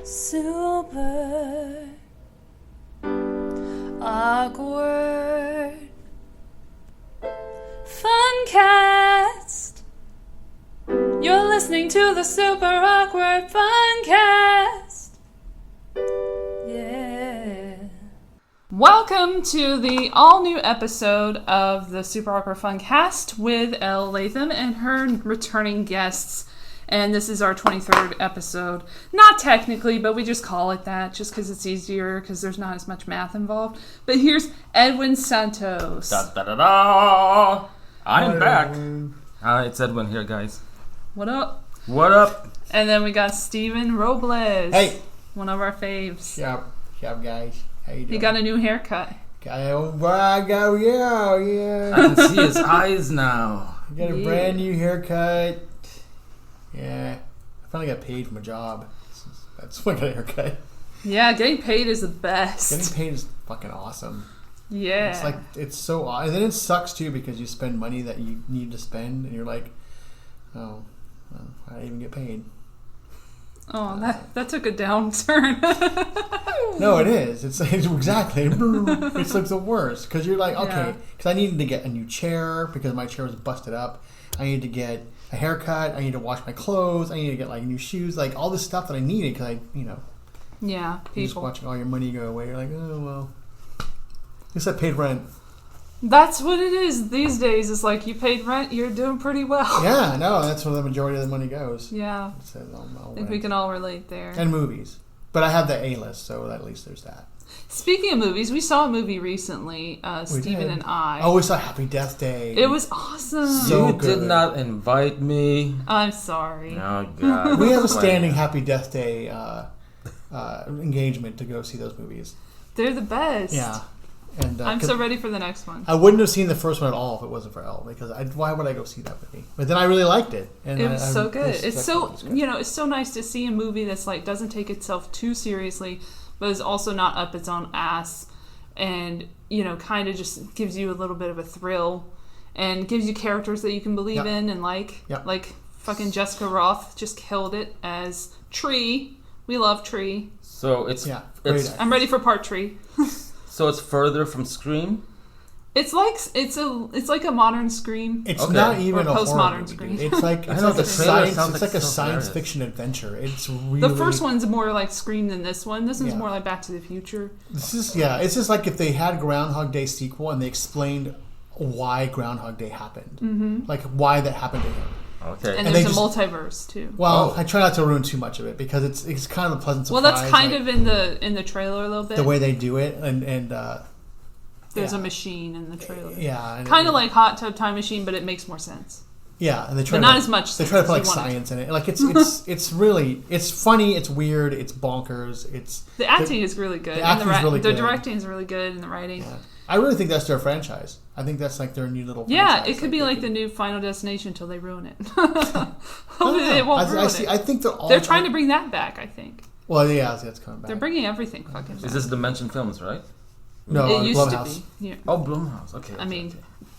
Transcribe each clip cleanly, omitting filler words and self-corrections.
Super awkward FUN-cast. You're listening to the Super Awkward FUN-cast. Yeah. Welcome to the all-new episode of the Super Awkward FUN-cast with Elle, Latham, and her returning guests. And this is our 23rd episode. Not technically, but we just call it that just because it's easier, because there's not as much math involved. But here's Edwin Santos. Da, da, da, da. I'm back. Hi, it's Edwin here, guys. What up? What up? And then we got Steven Robles. Hey. One of our faves. Sup, guys. How you doing? He got a new haircut. Yeah. I can see his eyes now. Got a brand new haircut. Yeah. I finally got paid from a job. That's why I got a haircut. Yeah, getting paid is the best. Getting paid is fucking awesome. Yeah. It's like, it's so awesome. And then it sucks too because you spend money that you need to spend and you're like, oh, well, I didn't even get paid. Oh, that took a downturn. No, it is. It's exactly. It's like the worst because you're like, okay, because I needed to get a new chair because my chair was busted up. I needed to get a haircut. I need to wash my clothes. I need to get like new shoes, like all this stuff that I needed because yeah, people. You're just watching all your money go away. You're like, oh well. At least I paid rent. That's what it is these days. It's like you paid rent, you're doing pretty well. Yeah, no, that's where the majority of the money goes. Yeah. I think we can all relate there. And movies. But I have the A-list, so at least there's that. Speaking of movies, we saw a movie recently, Steven and I. Oh, we saw Happy Death Day. It was awesome. So you good. did not invite me. I'm sorry. Oh, God. We have a standing Happy Death Day engagement to go see those movies. They're the best. Yeah. And I'm so ready for the next one. I wouldn't have seen the first one at all if it wasn't for Elle, because why would I go see that movie? But then I really liked it. And it was so good. It's so good. It's so nice to see a movie that's like doesn't take itself too seriously, but is also not up its own ass, and kind of just gives you a little bit of a thrill, and gives you characters that you can believe in and like. Yep. Like fucking Jessica Roth just killed it as Tree. We love Tree. So it's I'm ready for part Tree. So it's further from Scream? It's like a modern Scream. It's not even or a postmodern horror Scream. movie. It's like a science fiction adventure. It's really the first one's more like Scream than this one. This one's more like Back to the Future. It's just like if they had Groundhog Day sequel and they explained why Groundhog Day happened, like why that happened to him. Okay. And there's a multiverse too. Well, I try not to ruin too much of it because it's kind of a pleasant surprise. Well, that's kind of in the trailer a little bit. The way they do it and there's a machine in the trailer. Yeah. Kind of like Hot Tub Time Machine, but it makes more sense. Yeah, and they try but not as much. They try to put like science in it. Like it's really funny. It's weird. It's bonkers. The acting is really good. The acting is really good. The directing is really good, and the writing. Yeah. I really think that's their franchise. I think that's like their new little franchise. Yeah, it could be like the new Final Destination until they ruin it. Hopefully they won't ruin it. I think they're trying to bring that back, I think. Well, yeah, that's coming back. They're bringing everything fucking back. Is this Dimension Films, right? No, it used Blumhouse. to be. Yeah. Oh, Blumhouse. Okay. I mean,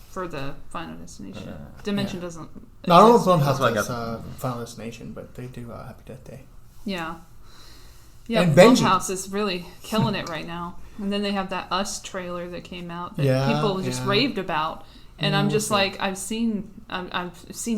for the Final Destination. Yeah. Dimension doesn't... No, I don't know if Blumhouse does Final Destination, but they do Happy Death Day. Yeah. Yeah, and Blumhouse is really killing it right now. And then they have that Us trailer that came out that people just raved about. And I'm just like, I've seen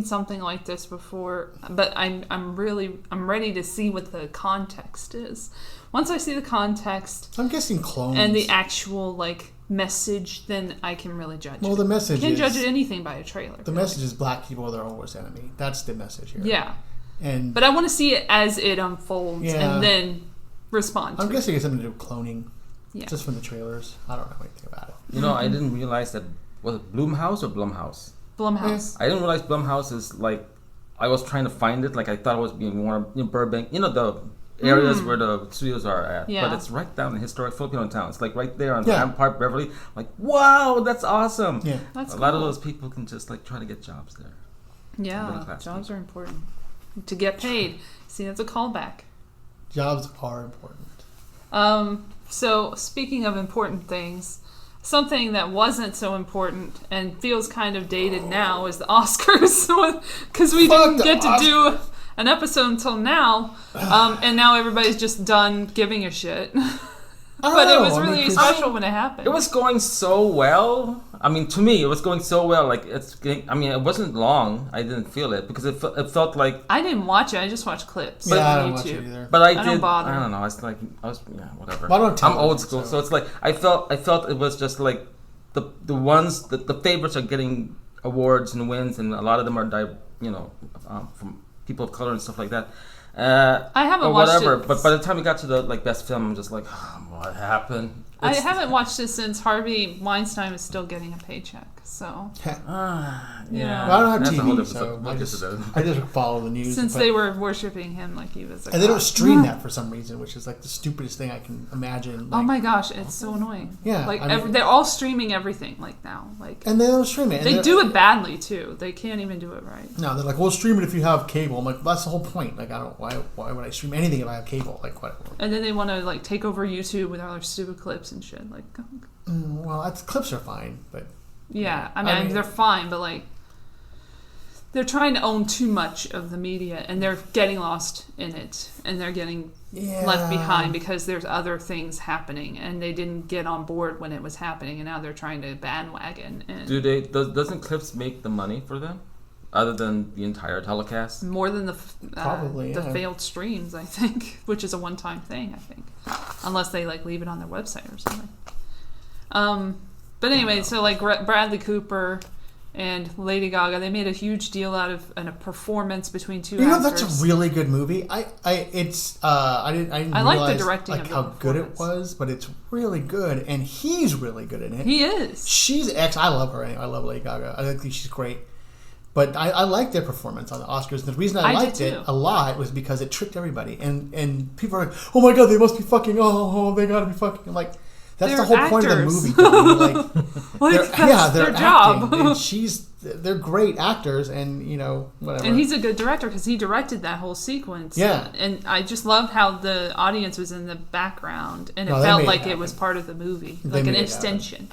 something like this before, but I'm ready to see what the context is. Once I see the context, I'm guessing clones and the actual like message, then I can really judge. Well, the message you can't judge anything by a trailer. The message is black people are their own worst enemy. That's the message here. Yeah. But I want to see it as it unfolds and then respond to I'm guessing it's something to do with cloning. Yeah. Just from the trailers. I don't know anything about it. I didn't realize that... Was it Blumhouse or Blumhouse? Blumhouse. I didn't realize Blumhouse is like... I was trying to find it. Like I thought it was being more in Burbank. The areas where the studios are at. Yeah. But it's right down in historic Filipino town. It's like right there on Rampart, Beverly. Like, wow, that's awesome. Yeah. That's a lot of those people can just like try to get jobs there. Yeah. Jobs are important. To get paid. See, that's a callback. Jobs are important. So, speaking of important things, something that wasn't so important and feels kind of dated now is the Oscars. Because we didn't get to do an episode until now, and now everybody's just done giving a shit. But it was really special when it happened. It was going so well. I mean, to me, it was going so well. Like it wasn't long. I didn't feel it because it felt like I didn't watch it. I just watched clips on YouTube. I don't watch it either. But I don't bother. I don't know. Whatever. Well, I'm old school, so it's like I felt it was just like the ones the favorites are getting awards and wins, and a lot of them are from people of color and stuff like that. I haven't watched it. But by the time we got to the best film, I'm just like, what happened? I haven't watched this since Harvey Weinstein is still getting a paycheck. So yeah. Well, I don't have TV, so I just follow the news. Since they were worshiping him like he was. And they don't stream that for some reason, which is like the stupidest thing I can imagine. Oh my gosh, it's so annoying. Yeah, they're all streaming everything like now, and they don't stream it. They do it badly too. They can't even do it right. No, they're like, we'll stream it if you have cable. I'm like, that's the whole point. Like, I don't. Why would I stream anything if I have cable? Like, whatever. And then they want to take over YouTube with all their stupid clips and shit. Like, well, clips are fine, but. Yeah, I mean they're fine, but they're trying to own too much of the media, and they're getting lost in it, and they're getting left behind because there's other things happening, and they didn't get on board when it was happening, and now they're trying to bandwagon. And doesn't clips make the money for them, other than the entire telecast? More than the the failed streams, I think, which is a one-time thing, I think, unless they leave it on their website or something. But anyway, so Bradley Cooper and Lady Gaga, they made a huge deal out of a performance between two actors. That's a really good movie. I didn't realize the directing of how good it was, but it's really good, and he's really good in it. He is. She's I love her. Anyway. I love Lady Gaga. I think she's great. But I liked their performance on the Oscars. The reason I liked it a lot was because it tricked everybody, and people are like, "Oh my god, they must be fucking! Oh, they gotta be fucking!" I'm like. That's the whole actors. point of the movie. That's they're their job. acting, and they're great actors, and whatever. And he's a good director because he directed that whole sequence. Yeah, and I just loved how the audience was in the background, and it felt like it was part of the movie, like an extension.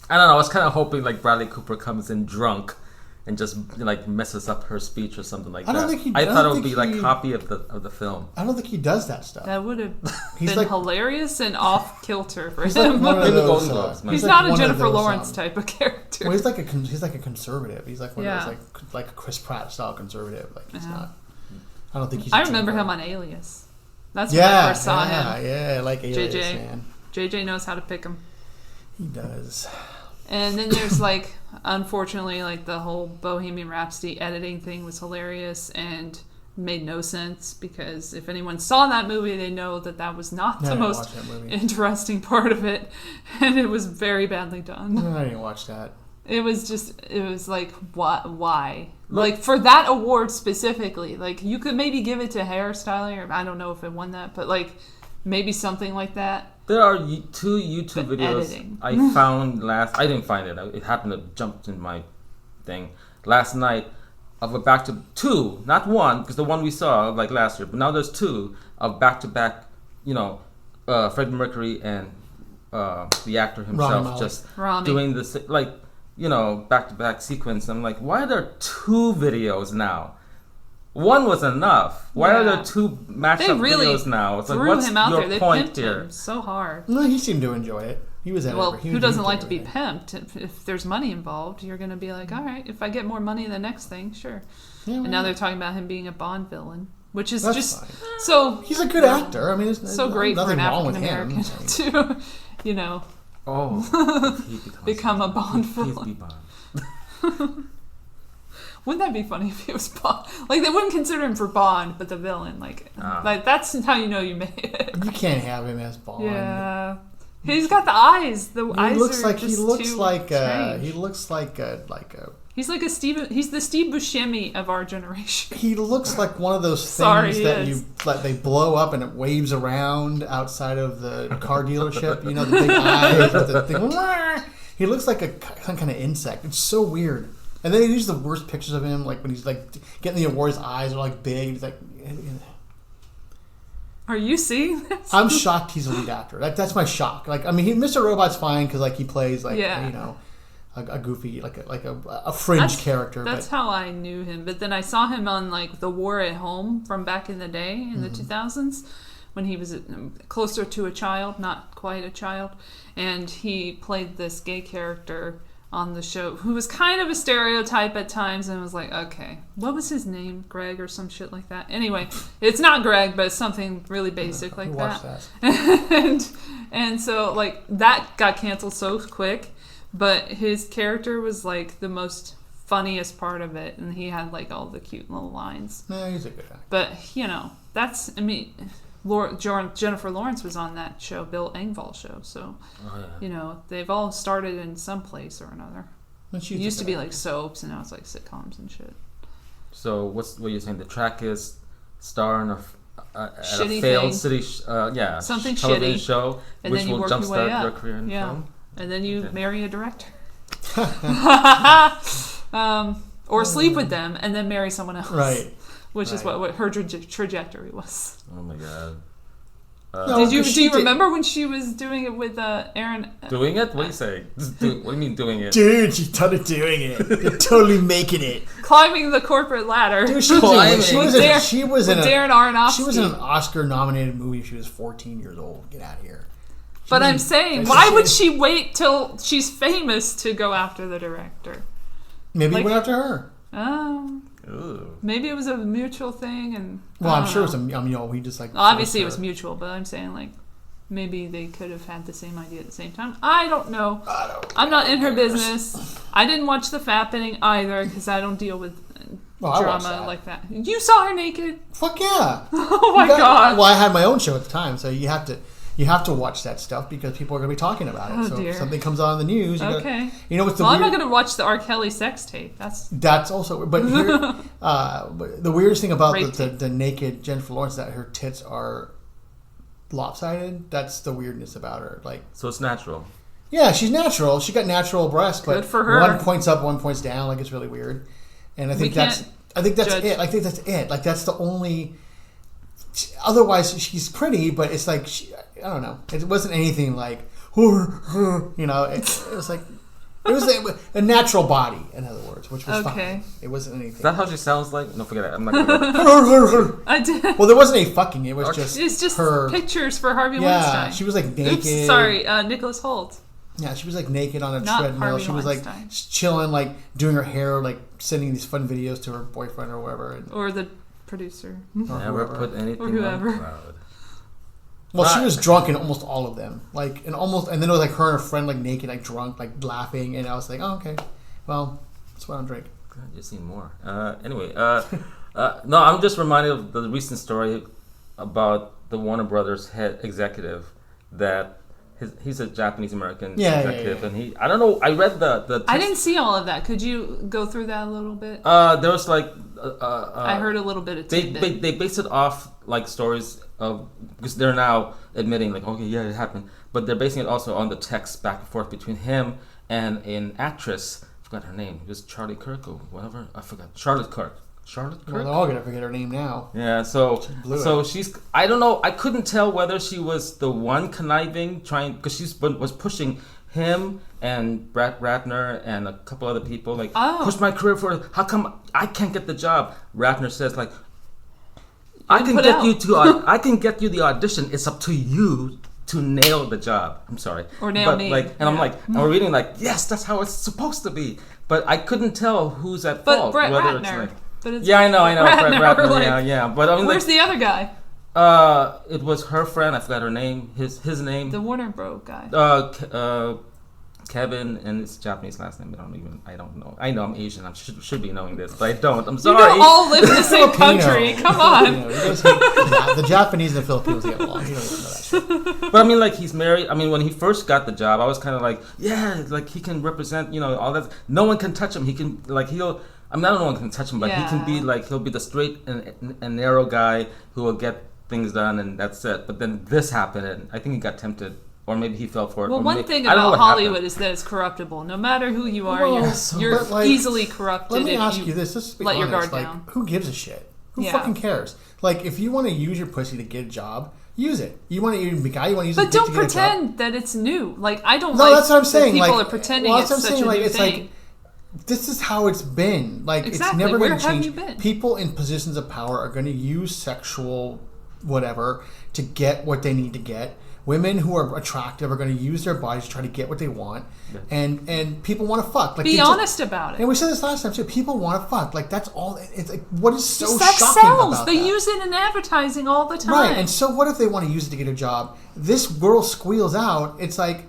I don't know. I was kind of hoping Bradley Cooper comes in drunk and just messes up her speech or something like that. I thought it would be a copy of the film. I don't think he does that stuff. That would have been hilarious and off kilter for him. He's not a Jennifer Lawrence type of character. Well, he's like a conservative. He's like one of those like a Chris Pratt style conservative. He's not. I don't think he's. I remember him on Alias. That's when I first saw him. Yeah, like Alias. Man. JJ knows how to pick him. He does. And then there's unfortunately, the whole Bohemian Rhapsody editing thing was hilarious and made no sense because if anyone saw that movie, they know that was not the most interesting part of it, and it was very badly done. I didn't watch that. It was why? For that award specifically, you could maybe give it to hairstyling, or I don't know if it won that, but maybe something like that. There are two YouTube videos I found I didn't find it. It happened to jump in my thing last night of a two, not one, because the one we saw last year, but now there's two of back-to-back, Freddie Mercury and the actor himself Rami. Doing this, back-to-back sequence. I'm like, why are there two videos now? One was enough. Why are there two mashed up videos now? It's what's him out your there. They point pimped here? Him so hard. No, he seemed to enjoy it. He was who doesn't like to be pimped? If there's money involved, you're going to be like, all right, if I get more money in the next thing, sure. Yeah, and now they're talking about him being a Bond villain, which is just fine. So. He's a good actor. I mean, it's so great for an African American to, become a Bond villain. Wouldn't that be funny if he was Bond? They wouldn't consider him for Bond, but the villain. That's how you know you made it. You can't have him as Bond. Yeah. He's got the eyes. The eyes are just he looks like strange. He looks like a He's like he's the Steve Buscemi of our generation. He looks like one of those things that they blow up and it waves around outside of the car dealership. The big eyes with the thing. He looks like some kind of insect. It's so weird. And then he uses the worst pictures of him, when he's getting the award, his eyes are big. He's Are you seeing this? I'm shocked he's a lead actor. That's my shock. Mr. Robot's fine because he plays a goofy, like a fringe character. That's how I knew him. But then I saw him on like The War at Home from back in the day in the 2000s when he was closer to a child, not quite a child, and he played this gay character on the show who was kind of a stereotype at times, and was like, okay, what was his name? Greg or some shit like that. Anyway, it's not Greg, but it's something really basic like that. and so like that got canceled so quick, but his character was like the most funniest part of it, and he had like all the cute little lines. No, he's a good actor. But that's Jennifer Lawrence was on that show, Bill Engvall show. So, they've all started in some place or another. It used to be like soaps, and now it's like sitcoms and shit. So, what you're saying? The track is star in a shitty failed thing. city, something television shitty show, and which then you will work your way jumpstart up. your career in film. And then you marry a director, or sleep with them and then marry someone else. Right. Which is what her trajectory was. Oh my god. Do you remember when she was doing it with Aaron? Doing it? What do you say? What do you mean doing it? Dude, she started doing it. They're totally making it. Climbing the corporate ladder. Dude, she was in Darren Aronofsky. She was in an Oscar-nominated movie. She was 14 years old. Get out of here. But I'm saying, why would she wait till she's famous to go after the director? Maybe he went after her. Oh. Maybe it was a mutual thing, and I'm sure it was we just like. Obviously, it was mutual, but I'm saying like maybe they could have had the same idea at the same time. I don't know. I'm not in her business. I didn't watch The Fappening either because I don't deal with drama like that. You saw her naked? Fuck yeah! Oh my god! Well, I had my own show at the time, so you have to watch that stuff because people are going to be talking about it. If something comes on in the news, okay. I'm not going to watch the R. Kelly sex tape. That's also. But here, the weirdest thing about the naked Jennifer Lawrence is that her tits are lopsided. That's the weirdness about her. Like, so it's natural. Yeah, she's natural. She got natural breasts, but good for her. One points up, one points down. Like, it's really weird. And I think that's it. I think that's it. Like, that's the only. Otherwise, she's pretty, but it's like I don't know. It wasn't anything like It was like it was a natural body, in other words, which was fine. It wasn't anything. Is that how she sounds like? No, forget it. I'm not gonna. I did. Well, there wasn't any fucking. It was just. It's just her pictures for Harvey Weinstein. Yeah, she was like naked. Oops, sorry, Nicholas Hoult. Yeah, she was like naked on a treadmill. Harvey She was Weinstein. like chilling, like doing her hair, like sending these fun videos to her boyfriend or whatever. Or the producer. Never put anything or whoever. on cloud. Well, she was drunk in almost all of them. Like, and then it was like her and her friend, like naked, like drunk, like laughing. And I was like, oh, okay. Well, that's what I'm drinking. God, you've seen more. Anyway, no, I'm just reminded of the recent story about the Warner Brothers head executive that he's a Japanese American executive, and I don't know. I read the I didn't see all of that. Could you go through that a little bit? There was like I heard a little bit of tidbit. They base it off like stories of, because they're now admitting like, okay, yeah, it happened, but they're basing it also on the text back and forth between him and an actress. I forgot her name. It was Charlie Kirk or whatever. I forgot. Charlotte Kirk. Charlotte Kirk? Well, they're all going to forget her name now. Yeah, so she's, I don't know, I couldn't tell whether she was the one conniving, because she was pushing him and Brett Ratner and a couple other people, like, push my career forward. How come I can't get the job? Ratner says, like, I can get you the audition. It's up to you to nail the job. I'm sorry. Or nail me. Like, and I'm like, and we're reading like, yes, that's how it's supposed to be. But I couldn't tell who's at fault. But Brett whether Ratner. It's like, yeah, I know. Brett Ratner. Like, yeah. But I mean, where's the other guy? It was her friend. I forgot her name. His name. The Warner Bro guy. Kevin, and it's Japanese last name. I don't know. I know I'm Asian. I should be knowing this, but I don't. I'm sorry. You don't all live in the same country. Come on. The Japanese and the Filipinos get along. You don't even know that shit. But I mean, like, he's married. I mean, when he first got the job, I was kind of like, yeah, like he can represent, all that. No one can touch him. He can, like, he'll. I mean, I don't know one can touch him, but he can be like, he'll be the straight and narrow guy who will get things done, and that's it. But then this happened, and I think he got tempted. Or maybe he fell for it. Well, one thing about Hollywood is that it's corruptible. No matter who you are, you're easily corrupted. Let me ask you this. Just to be honest, your guard down. Who gives a shit? Who fucking cares? Like, if you want to use your pussy to get a job, use it. You want to use the guy. You want to use. But don't pretend that it's new. Like I don't. No, that's what I'm saying. People like, are pretending it's such a new thing. Like, this is how it's been. Like exactly. It's never going to change. Have you been? People in positions of power are going to use sexual whatever to get what they need to get. Women who are attractive are going to use their bodies to try to get what they want, and people want to fuck. Like, be honest about it. And we said this last time too. People want to fuck. Like that's all. It's like what is so sex shocking sells. about They that? use it in advertising all the time. Right. And so what if they want to use it to get a job? This girl squeals out. It's like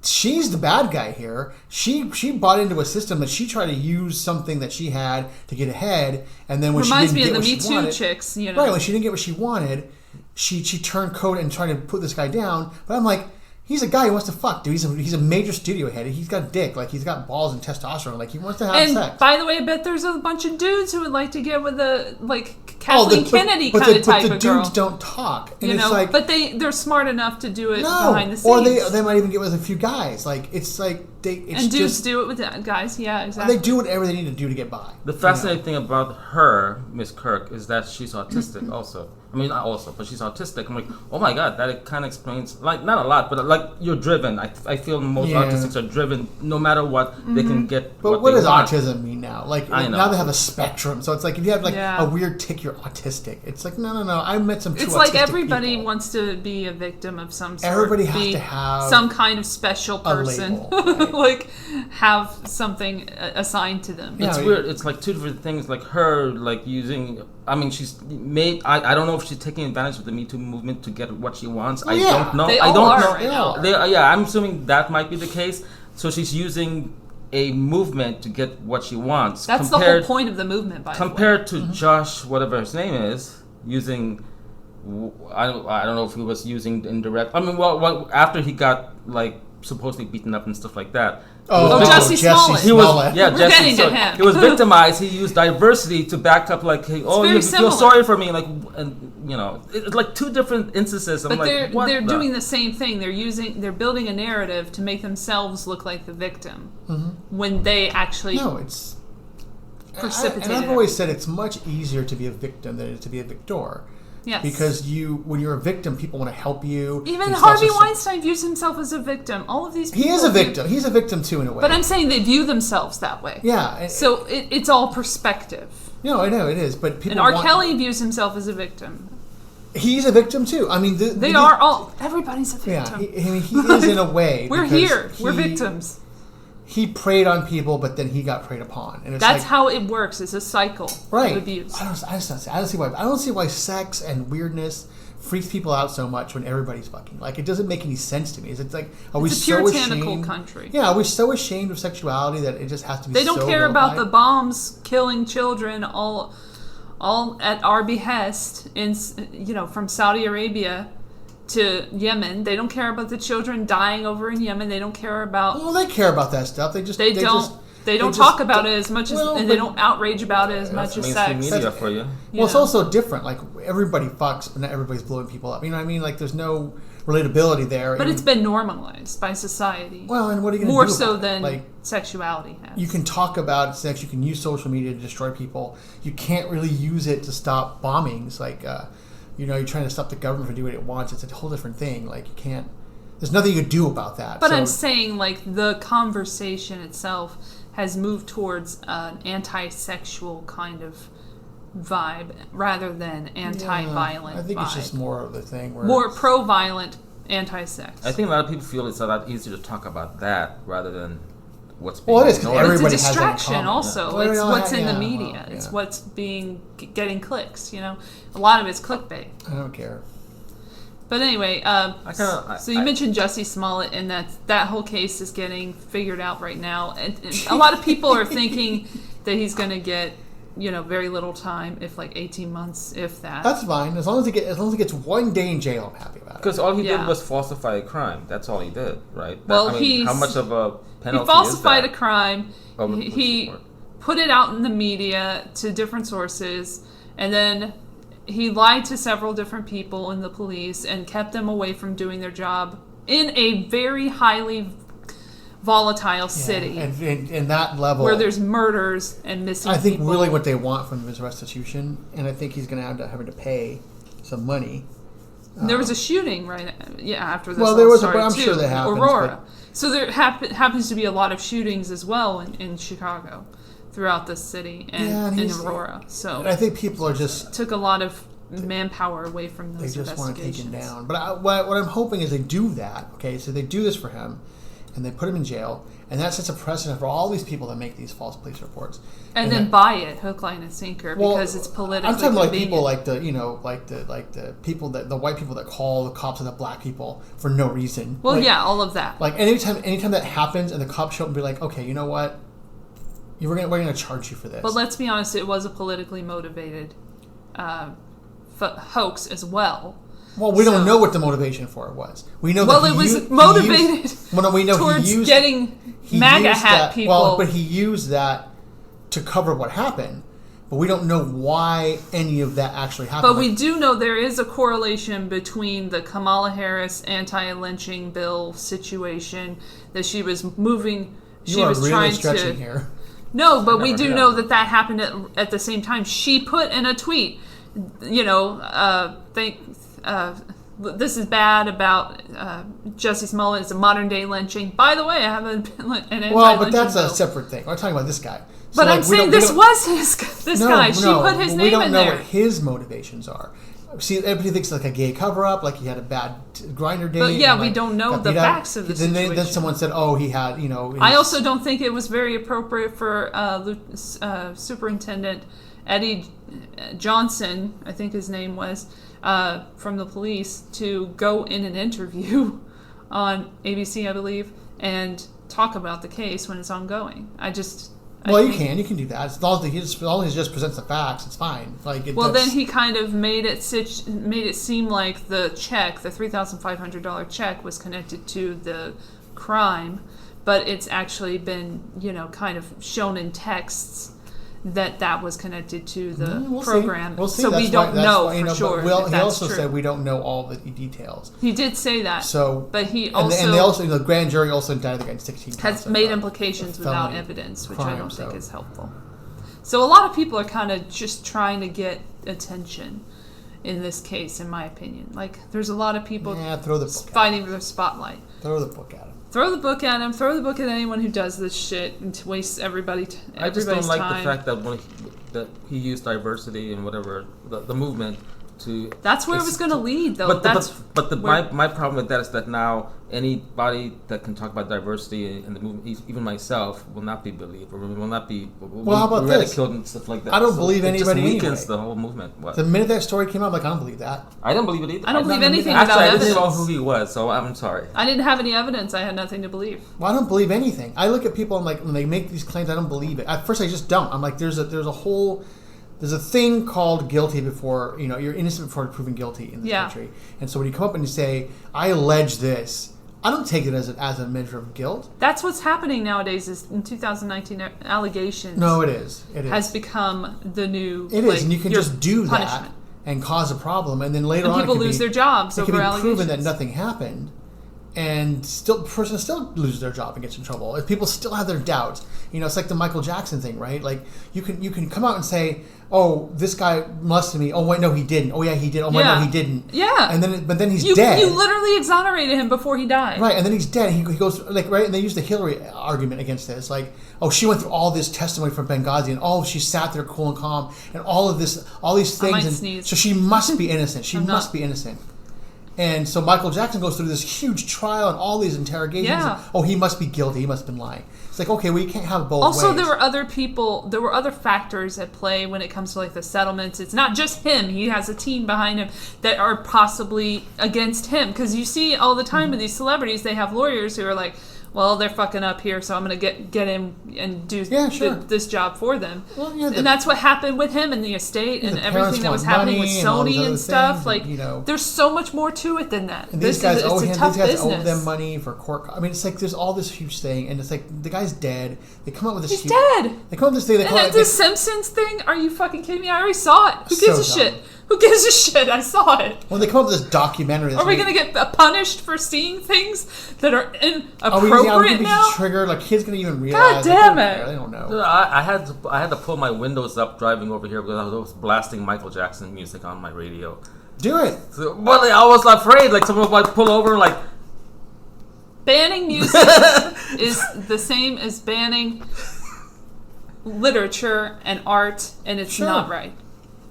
she's the bad guy here. She bought into a system that she tried to use something that she had to get ahead, and then when reminds she didn't me get of the what Me she Too wanted, chicks. You know, right? When she didn't get what she wanted. She turned code and tried to put this guy down. But I'm like, he's a guy who wants to fuck, dude. He's a major studio head. He's got a dick. Like, he's got balls and testosterone. Like, he wants to have sex. And by the way, I bet there's a bunch of dudes who would like to get with a, like, Kathleen Kennedy kind of type of girl. But the dudes don't talk. And it's like... But they're smart enough to do it behind the scenes. Or they might even get with a few guys. Like, it's like... And dudes do it with guys, yeah, exactly. They do whatever they need to do to get by. The fascinating thing about her, Miss Kirk, is that she's autistic also. I mean, not also, but she's autistic. I'm like, oh my god, that kind of explains, like, not a lot, but like, you're driven. I feel most autistics are driven. No matter what, they can get but what does autism mean now? Like now they have a spectrum. So it's like, if you have like a weird tick, you're autistic. It's like, no. I met some true It's like autistic everybody people. wants to be a victim of some sort. Everybody has to have some kind of special person. A label, right? Like, have something assigned to them. It's weird. It's like two different things. Like her, like using... I mean, she's made... I don't know if she's taking advantage of the Me Too movement to get what she wants. I don't know. They I all don't are know. right now. I'm assuming that might be the case. So she's using a movement to get what she wants. That's the whole point of the movement, by the way. Compared to Josh, whatever his name is, using... I don't know if he was using indirect... I mean, well, after he got, like, supposedly beaten up and stuff like that... Jussie Smollett. He was, We're getting to him. He was victimized. He used diversity to back up, like, hey, you feel sorry for me, like, and you know, it's like two different instances. But they're doing the same thing. They're building a narrative to make themselves look like the victim when they actually it's precipitated. And I've always said it's much easier to be a victim than it is to be a victor. Yes. Because when you're a victim, people want to help you. Even Harvey Weinstein views himself as a victim. All of these people... He is a victim. He's a victim, too, in a way. But I'm saying they view themselves that way. Yeah. So it's all perspective. No, I know, it is. But people and R. Kelly views himself as a victim. He's a victim, too. I mean... Everybody's a victim. Yeah, he is in a way. We're here. We're victims. He preyed on people, but then he got preyed upon. And that's how it works. It's a cycle of abuse. I don't see why sex and weirdness freaks people out so much when everybody's fucking. Like, it doesn't make any sense to me. It's like, are we so ashamed? It's a puritanical country. Yeah, are we so ashamed of sexuality that it just has to be? They don't care about the bombs killing children all at our behest from Saudi Arabia to Yemen. They don't care about the children dying over in Yemen. They don't care about... Well, they care about that stuff. They don't talk about it as much as... and they don't outrage about it as much as sex. Media for you. Well, it's also different. Like, everybody fucks, but not everybody's blowing people up. You know what I mean? Like, there's no relatability there. But it's been normalized by society. Well, and what are you going to do more so than like, sexuality has. You can talk about sex. You can use social media to destroy people. You can't really use it to stop bombings. Like... you're trying to stop the government from doing what it wants. It's a whole different thing. Like, you can't... There's nothing you can do about that. But I'm saying, like, the conversation itself has moved towards an anti-sexual kind of vibe rather than anti-violent I think vibe. It's just more of the thing where... More pro-violent, anti-sex. I think a lot of people feel it's a lot easier to talk about that rather than... what's well, it is because everybody it's a distraction. Also, it's what's in the media. Well, it's what's getting clicks. A lot of it's clickbait. I don't care. But anyway, so you mentioned Jussie Smollett, and that whole case is getting figured out right now. And a lot of people are thinking that he's going to get very little time, if like 18 months, if that. That's fine as long as he gets 1 day in jail. I'm happy about it. Because all he did was falsify a crime. That's all he did, right? Well, how much of a penalty? He falsified a crime. Oh, he put it out in the media to different sources, and then he lied to several different people in the police and kept them away from doing their job in a very highly volatile city. And that level... where there's murders and missing I think people. really what they want from him is restitution, and I think he's going to end up having to pay some money There was a shooting after this. Well, there was, but I'm sure that happens. Aurora. So there happens to be a lot of shootings as well in Chicago, throughout the city and in Aurora. So and I think people are just took a lot of manpower away from those investigations. They just want to take him down. But what I'm hoping is they do that. Okay, so they do this for him, and they put him in jail, and that sets a precedent for all these people that make these false police reports. And then buy it, hook, line, and sinker, because it's politically. I'm talking like people like the people the white people that call the cops on the black people for no reason. Well, all of that. Like anytime that happens, and the cops show up and be like, okay, you know what, we're gonna charge you for this. But let's be honest, it was a politically motivated hoax as well. Well, we don't know what the motivation for it was. We know it was motivated towards getting MAGA hat people. Well, but he used that to cover what happened. But we don't know why any of that actually happened. But we do know there is a correlation between the Kamala Harris anti-lynching bill situation that she was moving. She was really trying stretching here. No, but we do know that happened at the same time. She put in a tweet, this is bad about Jussie Smollett. It's a modern day lynching. By the way, I have an anti-lynching but that's bill. a separate thing. We're talking about this guy. So but I'm saying this was this guy. She put his name in there. We don't know what his motivations are. See, everybody thinks like a gay cover-up, like he had a bad grinder date. But we don't know the facts of the situation. Then someone said, "Oh, he had," I also don't think it was very appropriate for Superintendent Eddie Johnson, I think his name was, from the police, to go in an interview on ABC, I believe, and talk about the case when it's ongoing. You can do that. As long as he just presents the facts, it's fine. Then he kind of made it seem like the check, the $3,500 check, was connected to the crime, but it's actually been kind of shown in texts that was connected to the program. We'll see. So we don't know for sure. He also said we don't know all the details. He did say that. But he also... And they also, the grand jury also indicted the guy in 16 counts. Has made implications without evidence, which I don't think is helpful. So a lot of people are kind of just trying to get attention in this case, in my opinion. There's a lot of people fighting for the spotlight. Throw the book at him. Throw the book at him. Throw the book at anyone who does this shit and wastes everybody's time. I just don't like the fact that he used diversity and whatever the movement to. That's where it was going to lead, though. My problem with that is that now anybody that can talk about diversity in the movement, even myself, will not be believed or will not be how about ridiculed and stuff like that. I don't believe anybody. It just weakens the whole movement. What? The minute that story came out, I don't believe that. I don't believe it either. I don't believe anything without evidence. I didn't know who he was, so I'm sorry. I didn't have any evidence. I had nothing to believe. Well, I don't believe anything. I look at people and when they make these claims, I don't believe it. At first, I just don't. I'm like, there's a thing called guilty before, you're innocent before proven guilty in this country. And so when you come up and you say, I allege this, I don't take it as a measure of guilt. That's what's happening nowadays. Is in 2019, allegations. No, it is. Has become the new. It is, and you can just do punishment. That and cause a problem, and then later on, people lose their jobs over allegations. It can be proven that nothing happened, and the person still loses their job and gets in trouble. If people still have their doubts, it's like the Michael Jackson thing, right? Like you can come out and say, "Oh, this guy molested me." Oh wait, no, he didn't. Oh yeah, he did. Oh wait, no, he didn't. Yeah. But then he's dead. You literally exonerated him before he died. Right, and then he's dead. He goes right, and they use the Hillary argument against this, oh, she went through all this testimony from Benghazi, and she sat there cool and calm, and all these things. I might sneeze. So she must be innocent. She must be innocent. And so Michael Jackson goes through this huge trial and all these interrogations. Yeah. And, he must be guilty. He must have been lying. It's like, okay, well, you can't have both ways. Also, there were other factors at play when it comes to the settlements. It's not just him. He has a team behind him that are possibly against him. Because you see all the time with these celebrities, they have lawyers who are like, well, they're fucking up here, so I'm going to get in and do this job for them. Well, and that's what happened with him and the estate and everything that was happening with Sony and stuff. There's so much more to it than that. And these guys owe them money for court. I mean, it's like there's all this huge thing, and it's like the guy's dead. They come up with this. He's dead. They come up with this thing. And the Simpsons thing. Are you fucking kidding me? I already saw it. Who gives a shit? Who gives a shit? I saw it. Well, they come up with this documentary. Are we going to get punished for seeing things that are inappropriate now? Triggered? Kids going to even realize? God damn it! They don't know. I had to pull my windows up driving over here because I was blasting Michael Jackson music on my radio. Do it. So, but I was afraid, like someone might pull over, like. Banning music is the same as banning literature and art, and it's not right.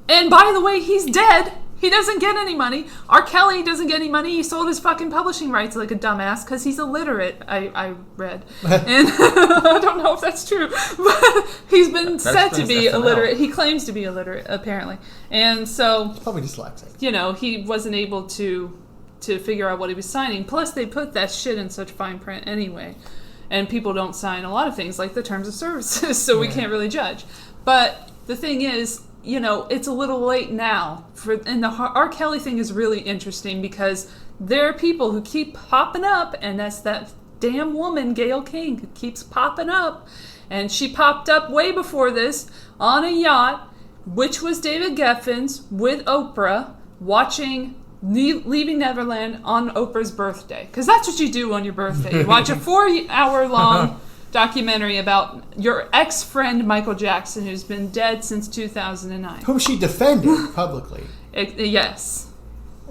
And by the way, he's dead. He doesn't get any money. R. Kelly doesn't get any money. He sold his fucking publishing rights like a dumbass because he's illiterate, I read. And I don't know if that's true. But he's been said to be illiterate. He claims to be illiterate, apparently. And so... He's probably dyslexic. You know, he wasn't able to figure out what he was signing. Plus, they put that shit in such fine print anyway. And people don't sign a lot of things like the terms of services, so we can't really judge. But the thing is... You know, it's a little late now. And the R. Kelly thing is really interesting because there are people who keep popping up, and that's that damn woman, Gayle King, who keeps popping up. And she popped up way before this on a yacht, which was David Geffen's, with Oprah, watching Leaving Neverland on Oprah's birthday. Because that's what you do on your birthday. You watch a 4-hour-long... documentary about your ex-friend Michael Jackson, who's been dead since 2009. Whom she defended publicly. Yes.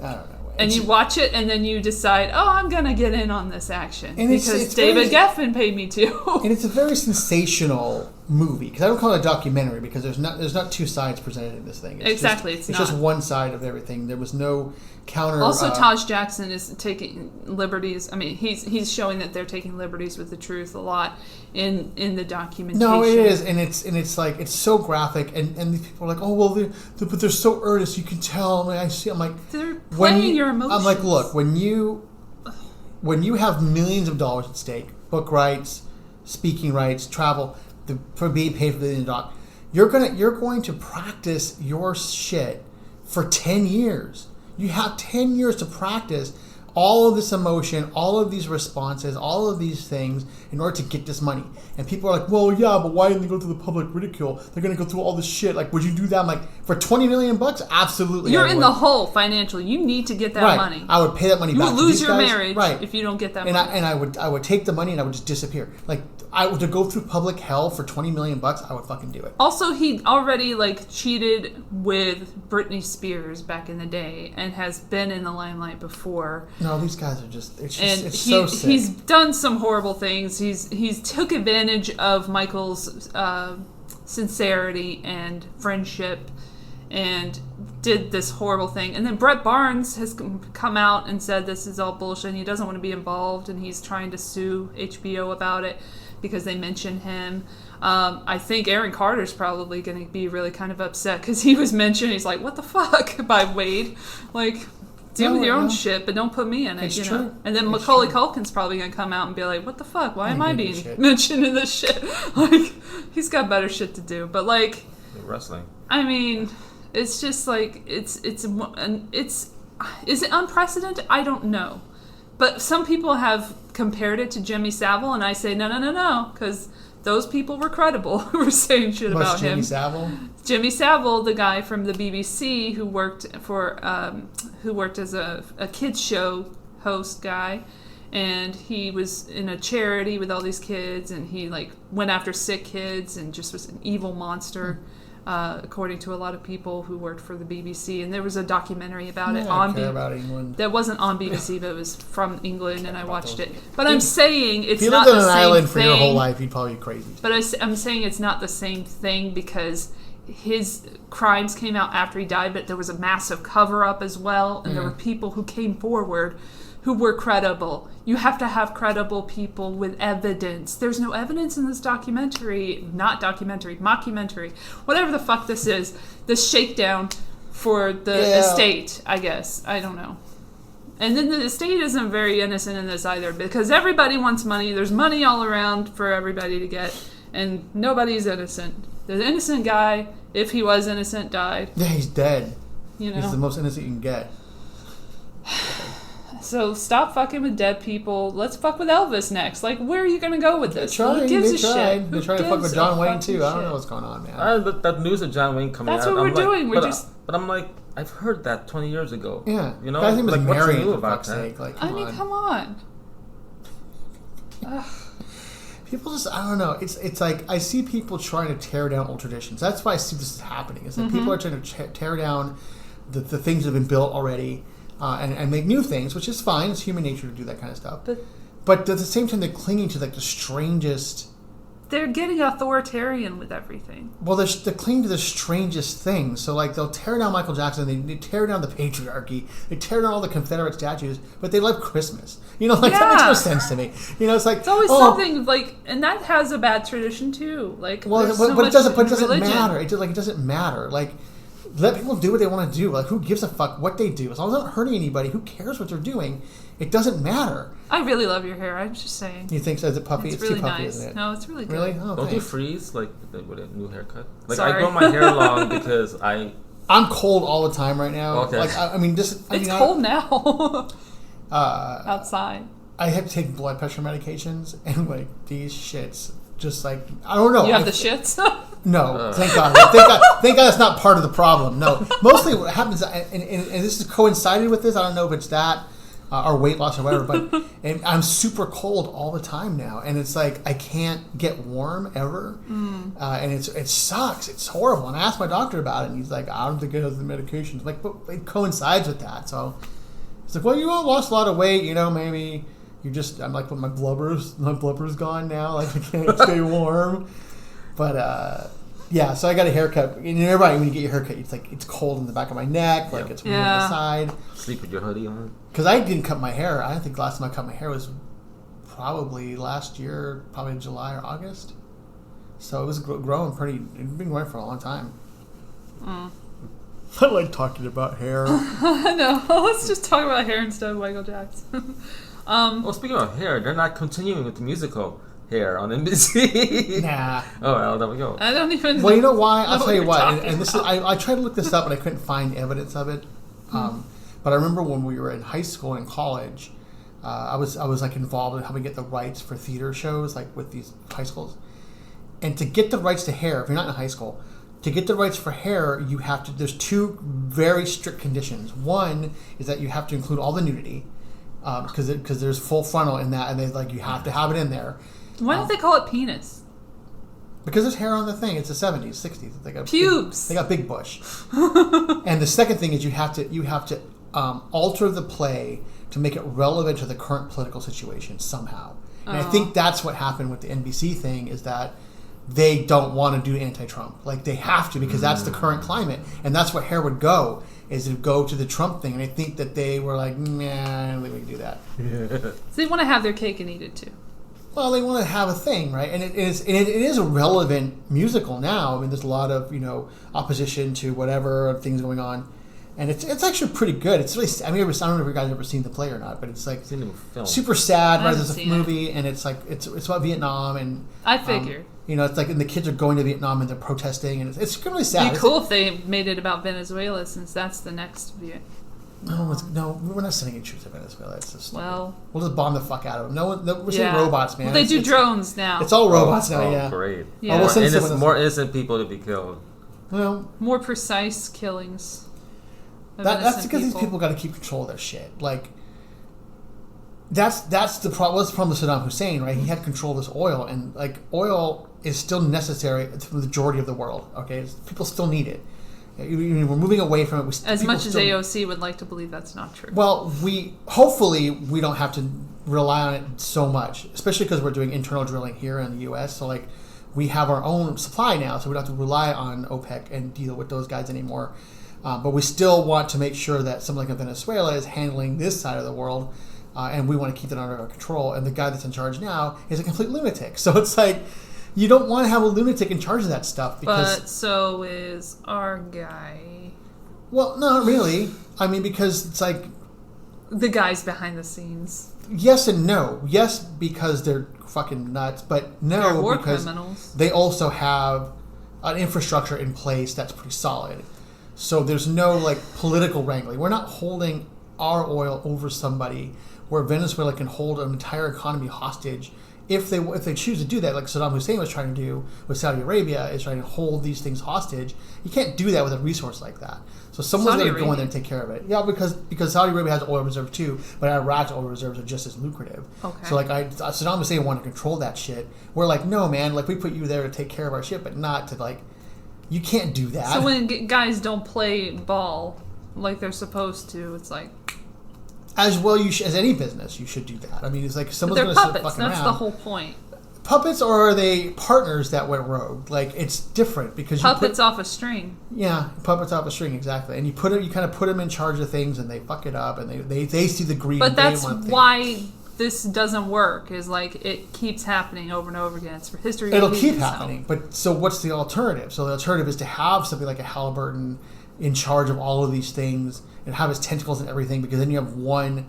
I don't know. And you watch it, and then you decide, oh, I'm going to get in on this action. Because David Geffen paid me to. And it's a very sensational movie. Because I don't call it a documentary, because there's not two sides presented in this thing. It's not. Just one side of everything. There was no counter... Also, Taj Jackson is taking liberties. I mean, he's showing that they're taking liberties with the truth a lot in the documentation. No, it is. And it's like, it's so graphic. And these people are like, oh, well, but they're so earnest. You can tell. I see. I'm like... They're playing your emotions. I'm like, look, when you have millions of dollars at stake, book rights, speaking rights, travel, for being paid for the doc, you're going to practice your shit for 10 years. You have 10 years to practice all of this emotion, all of these responses, all of these things in order to get this money. And people are like, well, yeah, but why didn't they go through the public ridicule? They're going to go through all this shit. Like, would you do that? I'm like, for $20 million? Absolutely. You're in the hole financially. You need to get that money. I would pay that money back. You will lose your marriage if you don't get that money. And I would take the money and I would just disappear. Like, to go through public hell for $20 million, I would fucking do it. Also, he already cheated with Britney Spears back in the day and has been in the limelight before. No, these guys are just so sick. He's done some horrible things. He's took advantage of Michael's sincerity and friendship and did this horrible thing. And then Brett Barnes has come out and said this is all bullshit and he doesn't want to be involved and he's trying to sue HBO about it because they mention him. I think Aaron Carter's probably going to be really kind of upset because he was mentioned. He's like, what the fuck, by Wade? Like, deal with your own shit, but don't put me in it. It's you true. know? And then Macaulay Culkin's probably going to come out and be like, what the fuck? Why am I being mentioned in this shit? Like, he's got better shit to do. But, like... Wrestling. I mean, it's just like, is it unprecedented? I don't know. But some people have compared it to Jimmy Savile, and I say, no, because those people were credible who were saying shit about him. Jimmy Savile? Jimmy Savile, the guy from the BBC who worked as a kids show host guy, and he was in a charity with all these kids, and he went after sick kids and just was an evil monster. According to a lot of people who worked for the BBC, and there was a documentary about it about England. That wasn't on BBC, but it was from England, and I watched it. But I'm saying it's not the same thing. If you lived on an island for your whole life, you'd probably be crazy. But I'm saying it's not the same thing because his crimes came out after he died, but there was a massive cover-up as well, and there were people who came forward who were credible. You have to have credible people with evidence. There's no evidence in this mockumentary, whatever the fuck this is, this shakedown for the estate, I guess. I don't know. And then the estate isn't very innocent in this either, because everybody wants money. There's money all around for everybody to get, and nobody's innocent. The innocent guy, if he was innocent, died. Yeah, he's dead. You know? He's the most innocent you can get. So stop fucking with dead people. Let's fuck with Elvis next. Like, where are you going to go with this? Who gives a shit? They're trying to fuck with John Wayne, too. I don't know what's going on, man. That news of John Wayne coming out. That's what we're doing. But I'm like, I've heard that 20 years ago. Yeah. You know? I think it was married, for fuck's sake. Like, come on. People just, I don't know. It's like, I see people trying to tear down old traditions. That's why I see this is happening. It's like people are trying to tear down the things that have been built already and make new things, which is fine. It's human nature to do that kind of stuff. But at the same time, they're clinging to like the strangest. They're getting authoritarian with everything. Well, they're clinging to the strangest things. So, like, they'll tear down Michael Jackson, they tear down the patriarchy, they tear down all the Confederate statues, but they love Christmas. You know, like, that makes no sense to me. You know, it's like... It's always something, like, and that has a bad tradition, too. Like, well, but it doesn't matter. It doesn't matter. Like, let people do what they want to do. Like, who gives a fuck what they do? As long as they're not hurting anybody, who cares what they're doing? It doesn't matter. I really love your hair. I'm just saying. You think so? Is it puffy? It's really too puffy, nice. Isn't it? No, it's really good. Really? Oh, don't you freeze like with a new haircut? Like Sorry. I grow my hair long because I'm cold all the time right now. Okay. Like I mean, it's cold now. Outside. I have to take blood pressure medications, and like these shits, just like I don't know. You have the shits. No, thank God. Thank God that's not part of the problem. No, mostly what happens, and this is coincided with this. I don't know if it's that or weight loss or whatever, but and I'm super cold all the time now, and it's like I can't get warm ever, and it sucks. It's horrible. And I asked my doctor about it, and he's like, I don't think it has the medications. Like, but it coincides with that. So it's like, well, you lost a lot of weight, you know, maybe you just. I'm like, but my blubber's gone now. Like I can't stay warm. But yeah, so I got a haircut. And everybody, when you get your haircut, it's like it's cold in the back of my neck, like it's warm on the side. Sleep with your hoodie on. Because I didn't cut my hair. I think the last time I cut my hair was probably last year, probably in July or August. So it was growing pretty. It's been growing for a long time. I like talking about hair. No, let's just talk about hair instead of Michael Jackson. Well, speaking of hair, they're not continuing with the musical Hair on NBC. Nah. Oh, well, there we go. I don't even. Well, you know why? I'll tell you what. And this is I tried to look this up, and I couldn't find evidence of it. But I remember when we were in high school and college, I was like involved in helping get the rights for theater shows, like with these high schools. And to get the rights to Hair, if you're not in high school, to get the rights for Hair, you have to. There's two very strict conditions. One is that you have to include all the nudity, because there's full frontal in that, and they like you have to have it in there. Why don't they call it penis? Because there's hair on the thing. It's the 70s, 60s. They got pubes. They got big bush. And the second thing is you have to alter the play to make it relevant to the current political situation somehow. And I think that's what happened with the NBC thing is that they don't want to do anti-Trump. Like they have to because that's the current climate, and that's what Hair would go is to go to the Trump thing. And I think that they were like, nah, I don't think we can do that. So they want to have their cake and eat it too. Well, they want to have a thing, right? And it is a relevant musical now. I mean, there's a lot of opposition to whatever things going on, and it's actually pretty good. It's really I don't know if you guys have ever seen the play or not, but it's like super sad. Right? There's a movie, and it's like it's about Vietnam, and I figured. It's like and the kids are going to Vietnam and they're protesting, and it's really sad. It'd be cool if they made it about Venezuela, since that's the next view. No, we're not sending any troops to Venezuela. It's just we'll just bomb the fuck out of them. We're saying robots, man. Well, they do drones now. It's all robots now. Yeah, great. Yeah. More innocent people to be killed. Well, more precise killings. That's because these people got to keep control of their shit. Like that's the problem. What's the problem with Saddam Hussein? Right, he had control of this oil, and like oil is still necessary to the majority of the world. Okay, people still need it. We're moving away from it. As much as AOC would like to believe that's not true. Well, hopefully we don't have to rely on it so much, especially because we're doing internal drilling here in the U.S. So like we have our own supply now, so we don't have to rely on OPEC and deal with those guys anymore. But we still want to make sure that something like Venezuela is handling this side of the world, and we want to keep that under our control. And the guy that's in charge now is a complete lunatic. So it's like. You don't want to have a lunatic in charge of that stuff. But so is our guy. Well, not really. I mean, because it's like... The guys behind the scenes. Yes and no. Yes, because they're fucking nuts. But no, war because criminals. They also have an infrastructure in place that's pretty solid. So there's no, like, political wrangling. We're not holding our oil over somebody where Venezuela can hold an entire economy hostage if they choose to do that, like Saddam Hussein was trying to do with Saudi Arabia, is trying to hold these things hostage. You can't do that with a resource like that. So someone's going to go in there and take care of it. Yeah, because Saudi Arabia has oil reserve too, but Iraq's oil reserves are just as lucrative. Okay. So like Saddam Hussein wanted to control that shit. We're like, no, man, like we put you there to take care of our shit, but not to like. You can't do that. So when guys don't play ball like they're supposed to, it's like... As well, as any business, you should do that. I mean, it's like someone's going to sit fucking around. That's the whole point. Puppets, or are they partners that went rogue? Like, it's different because puppets off a string. Yeah, puppets off a string, exactly. And you kind of put them in charge of things, and they fuck it up, and they see the greed. But that's why this doesn't work. Is like it keeps happening over and over again. It's for history. It'll keep happening. But so what's the alternative? So the alternative is to have something like a Halliburton in charge of all of these things and have his tentacles and everything, because then you have one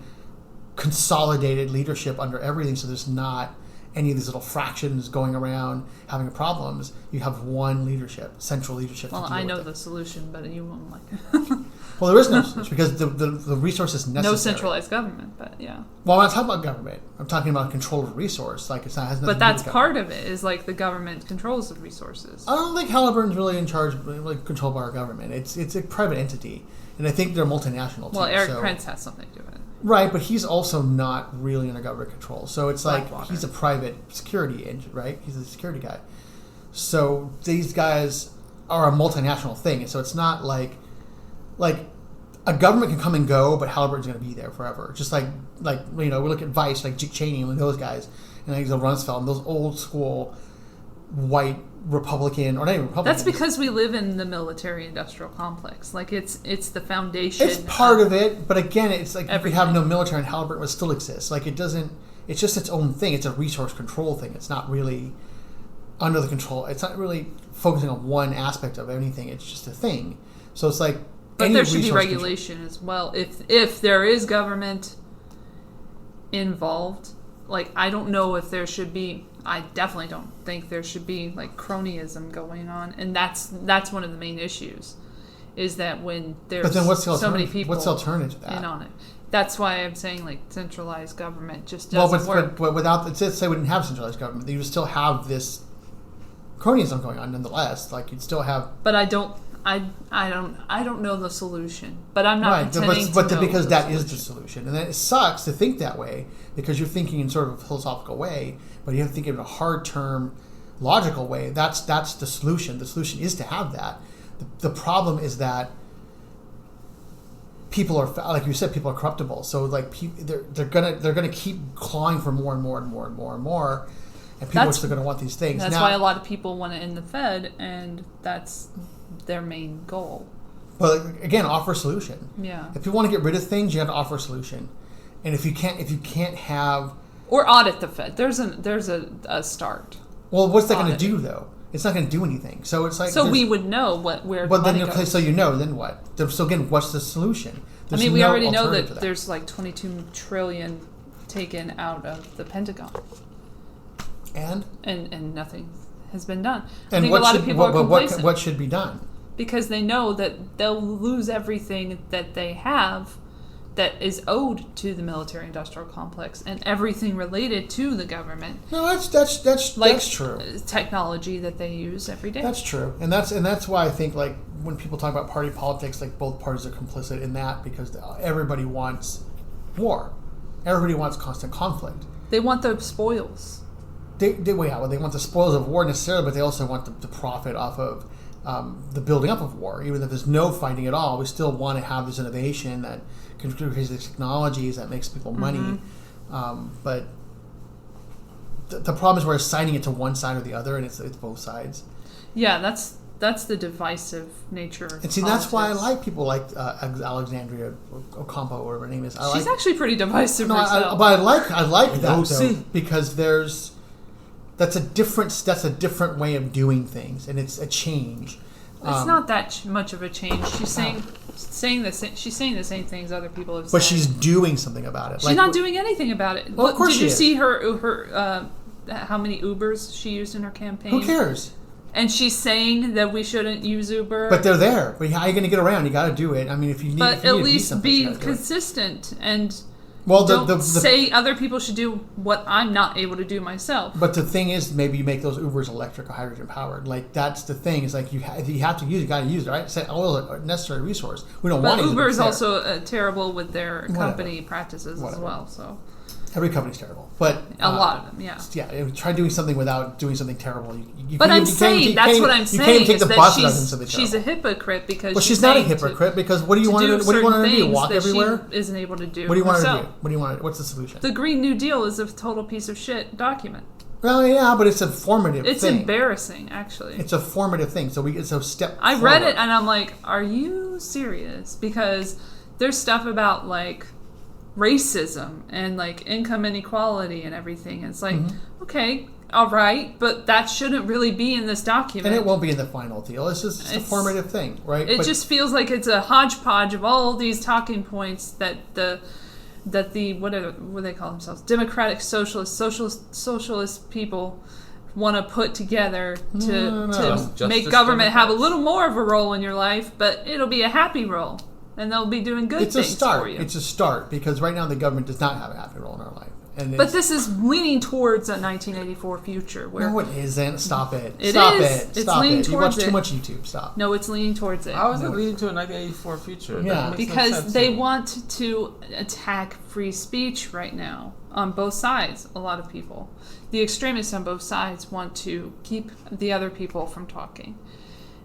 consolidated leadership under everything. So there's not any of these little fractions going around having problems. You have one leadership, central leadership. Well, I know the solution, but you won't like it. Well, there is no solution because the resources necessary. No centralized government, but yeah. Well, I'm not talking about government. I'm talking about control of resource. Like, it's not, has nothing but that's to do with part of it, is like the government controls the resources. I don't think Halliburton's really in charge, like controlled by our government. It's a private entity, and I think they're multinational too. Well, Eric Prince has something to do with it. Right, but he's also not really under government control. So it's like he's a private security agent, right? He's a security guy. So these guys are a multinational thing. And so it's not like a government can come and go, but Halliburton's going to be there forever. Just like we look at Vice, like Dick Cheney and those guys, and like Rumsfeld and those old school white Republican, or not even Republican. That's because we live in the military-industrial complex. Like, it's the foundation. It's part of it, but again, it's like if we have no military, and Halliburton would still exist. Like, it doesn't. It's just its own thing. It's a resource control thing. It's not really under the control. It's not really focusing on one aspect of anything. It's just a thing. So it's like. But there should be regulation as well. If there is government involved, like, I don't know if there should be. I definitely don't think there should be like cronyism going on, and that's one of the main issues, is that when there's so many people, what's the alternative to that? In on it. That's why I'm saying like centralized government just doesn't work. But without, let's say we didn't have centralized government, you would still have this cronyism going on nonetheless. Like, you'd still have. But I don't know the solution. But I'm not pretending to know because that is the solution, and then it sucks to think that way because you're thinking in sort of a philosophical way. But you have to think in a hard-term, logical way. That's the solution. The solution is to have that. The problem is that people are, like you said, people are corruptible. So like they're gonna keep clawing for more and more and more and more and more, and people are still gonna want these things. That's why a lot of people want to end the Fed, and that's their main goal. But again, offer a solution. Yeah. If you want to get rid of things, you have to offer a solution. And if you can't have. Or audit the Fed. There's a start. Well, what's that going to do though? It's not going to do anything. So it's like. So we would know where. But then so then what? So again, what's the solution? There's we already know that there's like 22 trillion taken out of the Pentagon. And nothing has been done. And I think a lot of people are complacent. What should be done? Because they know that they'll lose everything that they have that is owed to the military-industrial complex and everything related to the government. No, that's true. Technology that they use every day. That's true, and that's why I think like when people talk about party politics, like both parties are complicit in that because everybody wants war, everybody wants constant conflict. They want the spoils. They want the spoils of war necessarily, but they also want the profit off of the building up of war. Even if there's no fighting at all, we still want to have this innovation that can create these technologies that makes people money. But the problem is we're assigning it to one side or the other, and it's both sides. Yeah, that's the divisive nature of and see, politics. That's why I like people like Alexandria Ocampo, or whatever her name is. She's actually pretty divisive herself. But I like that though, because that's a different way of doing things, and it's a change. It's not that much of a change. She's saying the same things other people have said. But she's doing something about it. She's not doing anything about it. Well, of course Did you see her how many Ubers she used in her campaign? Who cares? And she's saying that we shouldn't use Uber. But they're there. But how are you going to get around? You got to do it. I mean, if you need. But at least be consistent and. Well, don't say other people should do what I'm not able to do myself. But the thing is, maybe you make those Ubers electric or hydrogen powered. Like, that's the thing. It's like if you have to use it, you got to use it, right? Say oil is a necessary resource. We don't want to use it. But Uber is also terrible with their company practices as well. So Every company's terrible, but a lot of them, yeah. Yeah, try doing something without doing something terrible. But I'm saying that's what I'm saying. You can't take the bus without doing something she's terrible. a hypocrite because well, she's not a hypocrite because what do you want her to do? Walk everywhere? She isn't able to do. What do you want her to do? What do you want? What's the solution? The Green New Deal is a total piece of shit document. Well, yeah, but it's a formative thing. It's embarrassing, actually. It's a formative thing, so it's a step I forward. read it and I'm like, are you serious? Because there's stuff about like racism and like income inequality and everything. It's like, okay, all right, but that shouldn't really be in this document. And it won't be in the final deal. It's just a formative thing, right? It just feels like it's a hodgepodge of all these talking points that the what do they call themselves? Democratic socialist people want to put together to make government have a little more of a role in your life, but it'll be a happy role. And they'll be doing good things for you. It's a start because right now the government does not have a happy role in our life. But this is leaning towards a 1984 future. Where no, it isn't. Stop it. It's leaning towards you watch too much YouTube. Stop. No, it's leaning towards it. How is it leading to a 1984 future? Yeah. Because they want to attack free speech right now on both sides, a lot of people. The extremists on both sides want to keep the other people from talking.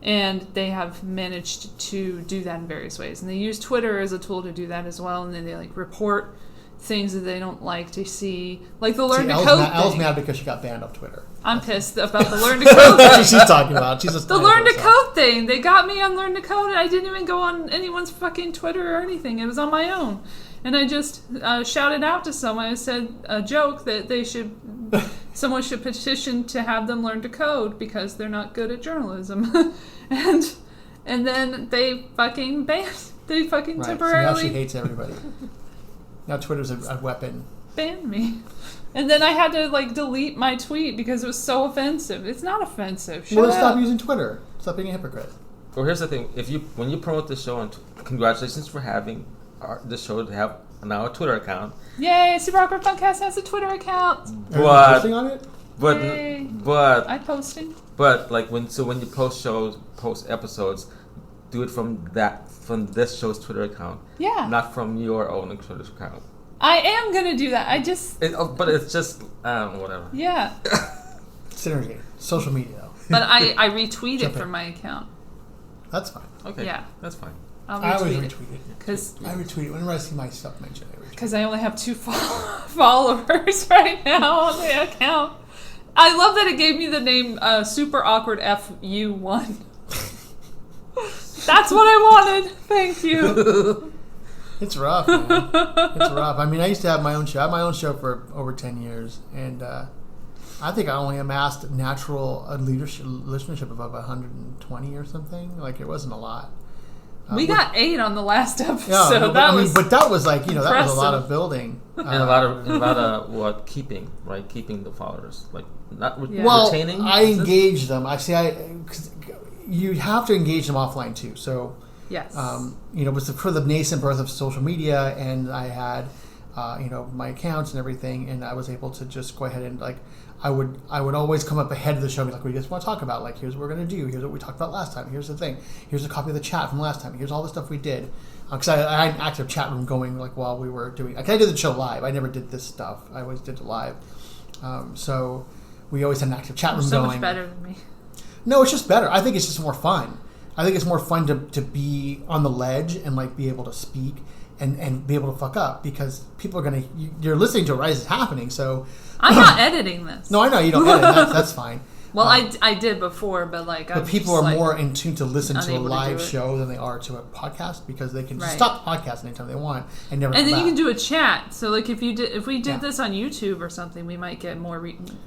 And they have managed to do that in various ways. And they use Twitter as a tool to do that as well. And then they like report things that they don't like to see. Like the Learn to Code thing. Elle's mad because she got banned off Twitter. I'm pissed about the Learn to Code thing. That's what she's talking about. The Learn to Code thing. They got me on Learn to Code and I didn't even go on anyone's fucking Twitter or anything. It was on my own. And I just shouted out to someone. I said a joke that someone should petition to have them learn to code because they're not good at journalism. and then they fucking banned. They fucking temporarily. So now she hates everybody. Now Twitter's a weapon. Banned me. And then I had to like delete my tweet because it was so offensive. It's not offensive. Shut up. Stop using Twitter. Stop being a hypocrite. Well, here's the thing: when you promote the show, and congratulations for having the show to have now a Twitter account. Yay! Super Awkward Funkcast has a Twitter accct. Are you posting on it? But I'm posting. But like when you post episodes, do it from this show's Twitter account. Yeah. Not from your own Twitter account. I am gonna do that. But it's just whatever. Yeah. Synergy, social media though. But I retweet it from my account. That's fine. Okay. Yeah. That's fine. I always retweet it. Because I retweet it whenever I see my stuff mentioned. Because I only have 2 followers right now on the account. I love that it gave me the name Super Awkward FU1. That's what I wanted. Thank you. It's rough, man. It's rough. I mean, I used to have my own show. I had my own show for over 10 years, and I think I only amassed natural listenership of about 120 or something. Like, it wasn't a lot. We got 8 on the last episode. Yeah, but that was like, that was a lot of building. And a lot of keeping the followers, like not retaining. I engage them. You have to engage them offline too. So yes, it was for the nascent birth of social media, and I had my accounts and everything, and I was able to just go ahead and like. I would always come up ahead of the show and be like, what do you guys want to talk about? Like, here's what we're going to do. Here's what we talked about last time. Here's the thing. Here's a copy of the chat from last time. Here's all the stuff we did. Because I had an active chat room going like while we were doing... I did the show live. I never did this stuff. I always did it live. So we always had an active chat room going. So much better than me. No, it's just better. I think it's just more fun. I think it's more fun to be on the ledge and like be able to speak and be able to fuck up because people are going to... You're listening to it right as it's happening, so... I'm not editing this. No, I know you don't edit. That's fine. Well, I did before, but like... But people are more in tune to listen to a live show than they are to a podcast because they can just stop the podcast anytime they want and never. And then you can do a chat. So like if we did this on YouTube or something, we might get more. And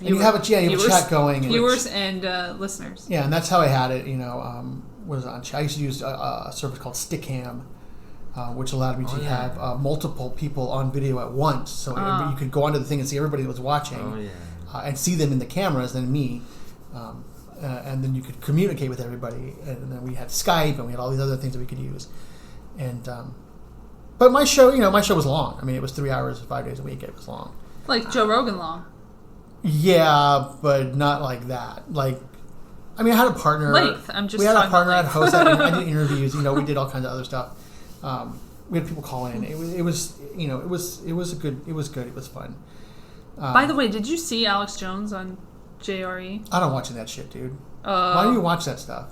you have a chat going. Viewers and listeners. Yeah, and that's how I had it. Was on. I used to use a service called Stickam. Which allowed me to have multiple people on video at once. So you could go onto the thing and see everybody that was watching and see them in the cameras and me. And then you could communicate with everybody. And then we had Skype and we had all these other things that we could use. And but my show was long. I mean, it was 3 hours, 5 days a week. It was long. Like Joe Rogan long. Yeah, but not like that. Like, I mean, I had a partner. Length. I'm just. We had a partner at Hostess. I did interviews. We did all kinds of other stuff. we had people call in. It was good. It was fun. By the way, did you see Alex Jones on JRE? I don't watch that shit, dude. Why do you watch that stuff?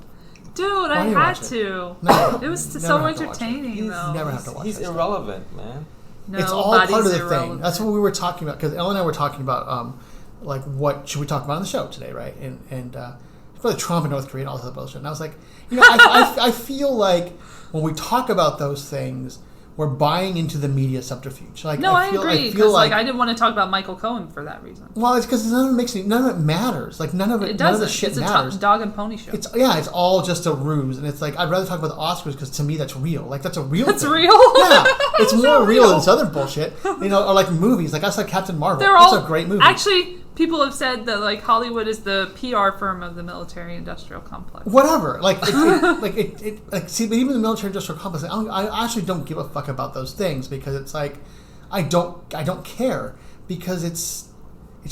Dude, I had to. No, it was so entertaining, though. Never have to watch. He's irrelevant, man. No, it's all part of the thing. That's what we were talking about, because Elle and I were talking about like what should we talk about on the show today, right? And probably Trump and North Korea and all this other bullshit. And I was like, I feel like when we talk about those things, we're buying into the media subterfuge. Like, no, I agree. Because I didn't want to talk about Michael Cohen for that reason. Well, it's because none of it matters. Like none of the shit matters. It's a dog and pony show. It's all just a ruse, and it's like I'd rather talk about the Oscars because to me that's real. Like that's a real. That's thing. real. Yeah, it's more real than this other bullshit. Or like movies. Like I saw Captain Marvel. That's a great movie. Actually, people have said that like Hollywood is the PR firm of the military-industrial complex. Whatever. See, but even the military-industrial complex, I actually don't give a fuck about those things because it's like I don't care because it's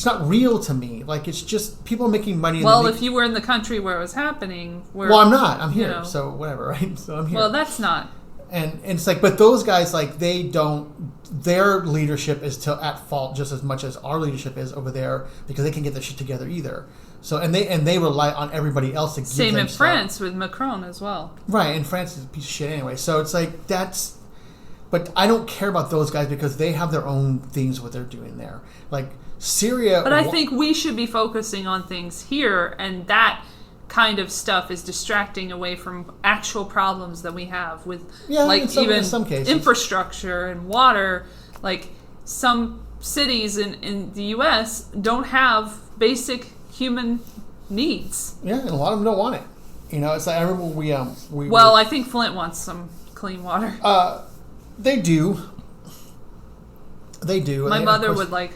not real to me. Like it's just people making money. Well, if you were in the country where it was happening, I'm not. I'm here, so whatever, right? So I'm here. Well, that's not. And it's like, but those guys, like, they don't. Their leadership is at fault just as much as our leadership is over there because they can't get their shit together either. So and they rely on everybody else to give them Same in stuff. France with Macron as well. Right, and France is a piece of shit anyway. So it's like that's. But I don't care about those guys because they have their own things what they're doing there. Like Syria. But I think we should be focusing on things here, and that kind of stuff is distracting away from actual problems that we have with in some cases. Infrastructure and water. Like some cities in the US don't have basic human needs. Yeah, and a lot of them don't want it. It's like I remember we I think Flint wants some clean water. They do. My mother would like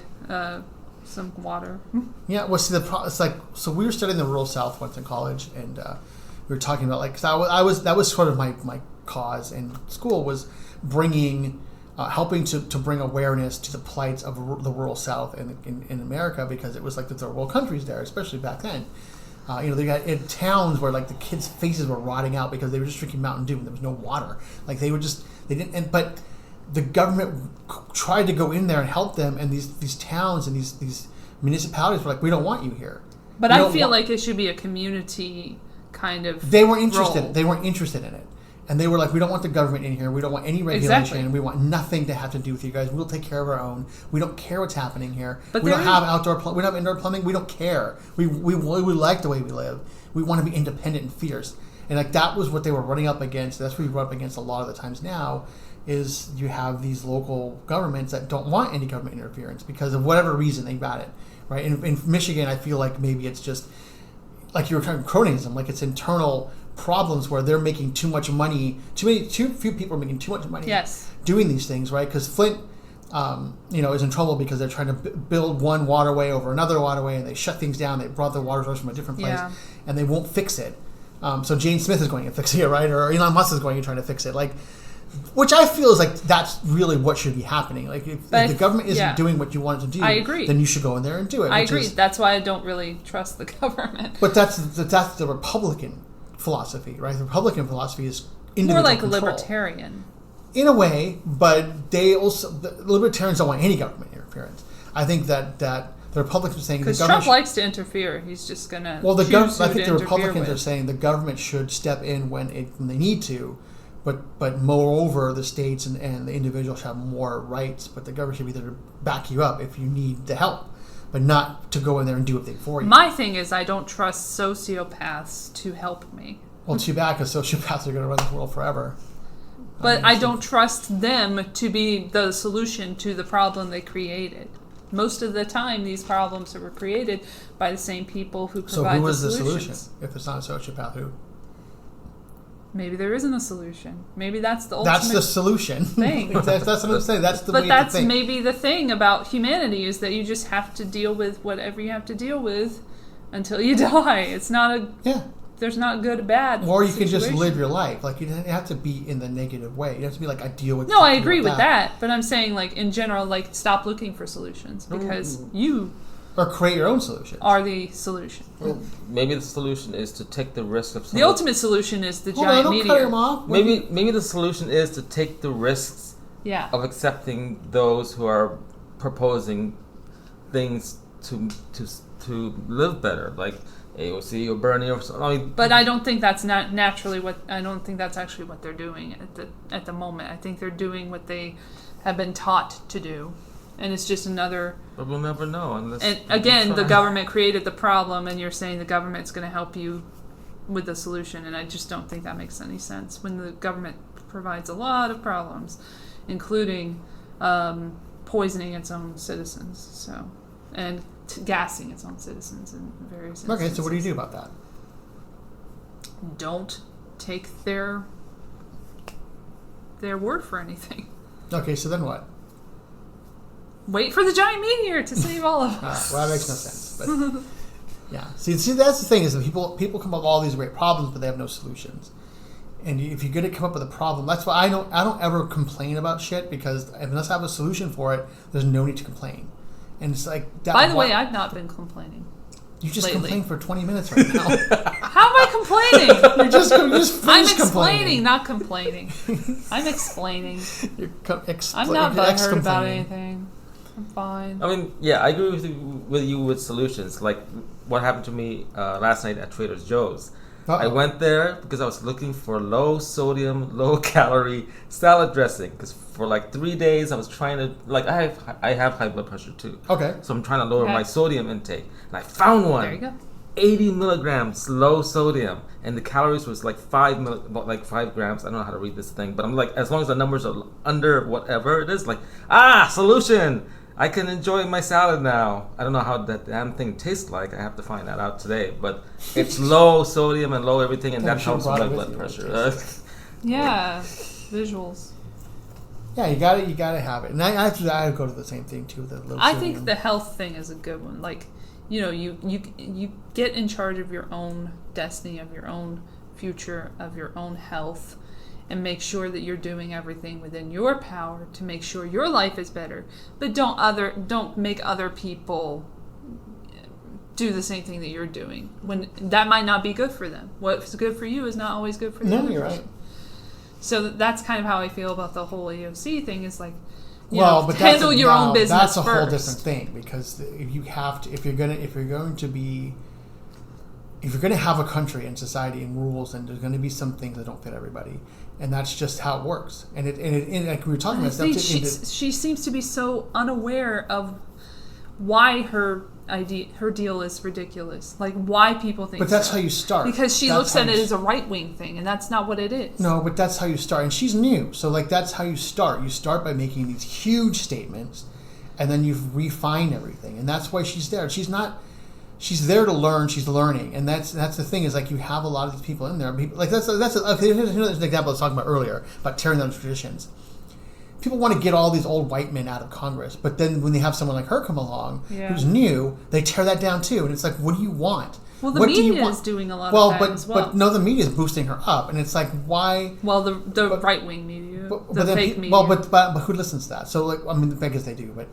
some water. Yeah, well, see, it's like, so we were studying the rural South once in college, and we were talking about, like, because that was sort of my cause in school, was helping to bring awareness to the plights of the rural South in America, because it was like the third world countries there, especially back then. They got in towns where, like, the kids' faces were rotting out because they were just drinking Mountain Dew and there was no water. Like, but the government tried to go in there and help them, and these towns and these municipalities were like, we don't want you here. But I feel like it should be a community kind of They weren't interested. role. They weren't interested in it. And they were like, we don't want the government in here. We don't want any regulation. Exactly. We want nothing to have to do with you guys. We'll take care of our own. We don't care what's happening here. But we don't have we don't have indoor plumbing. We don't care. We like the way we live. We want to be independent and fierce. And like that was what they were running up against. That's what we run up against a lot of the times now. Is you have these local governments that don't want any government interference because of whatever reason they got it, right? In Michigan, I feel like maybe it's just like you were talking cronyism, like it's internal problems where they're making too much money, too few people are making too much money doing these things, right? Because Flint, is in trouble because they're trying to build one waterway over another waterway, and they shut things down. They brought the water source from a different place, and they won't fix it. So Jane Smith is going to fix it, right? Or Elon Musk is going to try to fix it, like. Which I feel is like that's really what should be happening. Like if the government isn't doing what you want it to do, I agree. Then you should go in there and do it. I agree. That's why I don't really trust the government. But that's the Republican philosophy, right? The Republican philosophy is individual more like control. Libertarian. In a way, but the libertarians don't want any government interference. I think that the Republicans are saying because Trump likes to interfere. He's just gonna. Well, I think the Republicans are saying the government should step in when they need to. But moreover, the states and the individuals have more rights, but the government should be there to back you up if you need the help, but not to go in there and do everything for you. My thing is I don't trust sociopaths to help me. Well, too bad, because sociopaths are going to run this world forever. But I don't trust them to be the solution to the problem they created. Most of the time, these problems were created by the same people who provide the solutions. So who is the solution? If it's not a sociopath, who? Maybe there isn't a solution. Maybe that's the ultimate That's the solution. Thing. that's what I'm saying. That's the way to think. But that's maybe the thing about humanity is that you just have to deal with whatever you have to deal with until you die. It's not a... Yeah. There's not good or bad Or you situation. can just live your life. Like, you don't have to be in the negative way. You have to be like, I deal with... No, I agree with that. But I'm saying, like, in general, like, stop looking for solutions. Because you Or create your own solution. Are the solution. Well, maybe the solution is to take the risk of... The ultimate solution is the giant meteor. Cut him off. Maybe the solution is to take the risks of accepting those who are proposing things to live better, like AOC or Bernie or something. But I don't think that's not naturally what... I don't think that's actually what they're doing at the moment. I think they're doing what they have been taught to do. And it's just another... But we'll never know unless... And again, the government created the problem, and you're saying the government's going to help you with the solution, and I just don't think that makes any sense when the government provides a lot of problems, including poisoning its own citizens, and gassing its own citizens in various instances. Okay, so what do you do about that? Don't take their word for anything. Okay, so then what? Wait for the giant meteor to save all of us. Well, that makes no sense. But yeah, see, that's the thing is that people come up with all these great problems, but they have no solutions. And if you're going to come up with a problem, that's why I don't ever complain about shit, because unless I have a solution for it, there's no need to complain. And it's like that. By the way, I've not been complaining. You just lately. complained for 20 minutes right now. How am I complaining? You're just I'm explaining, not complaining. I'm explaining. I'm not butthurt about anything. I'm fine. I mean, yeah, I agree with you with solutions. Like what happened to me last night at Trader Joe's. Uh-oh. I went there because I was looking for low sodium, low calorie salad dressing. Because for like 3 days I was trying to, like, I have high blood pressure too. Okay. So I'm trying to lower my sodium intake, and I found one. There you go. 80 milligrams low sodium, and the calories was like 5 grams. I don't know how to read this thing, but I'm like, as long as the numbers are under whatever it is, like, solution. I can enjoy my salad now. I don't know how that damn thing tastes like. I have to find that out today. But it's low sodium and low everything, and that helps with my blood pressure. Yeah, visuals. Yeah, you gotta have it. And I go to the same thing too. The low I think the health thing is a good one. Like, you get in charge of your own destiny, of your own future, of your own health. And make sure that you're doing everything within your power to make sure your life is better. But don't make other people do the same thing that you're doing, when that might not be good for them. What's good for you is not always good for the other person. Right. So that's kind of how I feel about the whole AOC thing. Is like, but handle your own business. That's a first. whole different thing, because if you're going to have a country and society and rules, and there's going to be some things that don't fit everybody, and that's just how it works. And like we were talking about, she seems to be so unaware of why her deal is ridiculous. Like, why people think. But that's how you start, because she looks at it as a right wing thing, and that's not what it is. No, but that's how you start, and she's new, so like that's how you start. You start by making these huge statements, and then you refine everything, and that's why she's there. She's there to learn. She's learning, and that's the thing. Is like you have a lot of these people in there. Like here's an example I was talking about earlier about tearing down traditions. People want to get all these old white men out of Congress, but then when they have someone like her come along who's new, they tear that down too. And it's like, what do you want? Well, the media is doing a lot of that as well. But no, the media is boosting her up, and it's like, why? Well, the right wing media, the fake media. Well, but who listens to that? So like, I mean, I guess they do, but.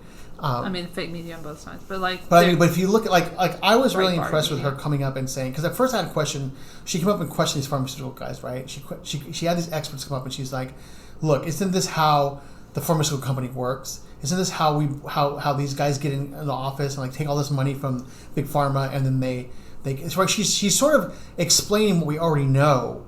Fake media on both sides, but like. But if you look at like I was really impressed with her coming up and saying, because at first I had a question. She came up and questioned these pharmaceutical guys, right? She had these experts come up and she's like, "Look, isn't this how the pharmaceutical company works? Isn't this how these guys get in the office and like take all this money from big pharma and then they it's right." She's sort of explaining what we already know.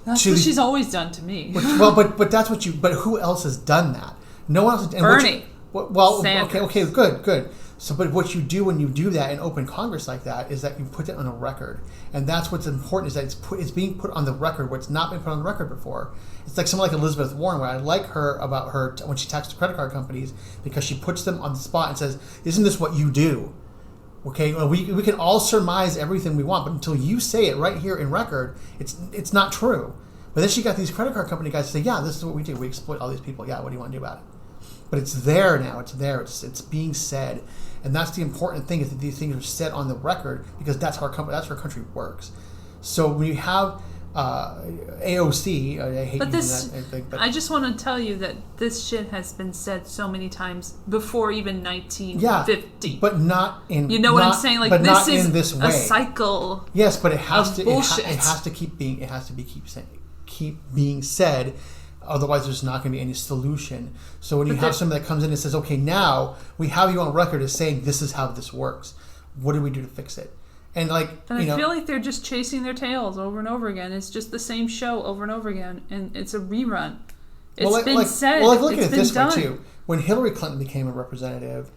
That's what she's always done to me. But that's what But who else has done that? No one else. Bernie. Well, Santos. okay, good. So, but what you do when you do that in open Congress like that is that you put it on a record, and that's what's important. Is that it's being put on the record where it's not been put on the record before. It's like someone like Elizabeth Warren, where I like her about her when she talks to credit card companies, because she puts them on the spot and says, "Isn't this what you do?" Okay, well, we can all surmise everything we want, but until you say it right here in record, it's not true. But then she got these credit card company guys to say, "Yeah, this is what we do. We exploit all these people. Yeah, what do you want to do about it?" But it's there now. It's there. It's being said, and that's the important thing, is that these things are said on the record, because that's how our country works. So when you have AOC. I hate but using that. I think, I just want to tell you that this shit has been said so many times before even 1950. Yeah, but not in. You know what I'm saying? Like but this not is in this way. a cycle. Yes, but it has to. Bullshit. It has to keep being. It has to be keep being said. Otherwise, there's not going to be any solution. So when you have somebody that comes in and says, "Okay, now we have you on record as saying this is how this works. What do we do to fix it?" And I feel like they're just chasing their tails over and over again. It's just the same show over and over again, and it's a rerun. It's been said. Well, look at it this done. way too. When Hillary Clinton became a representative,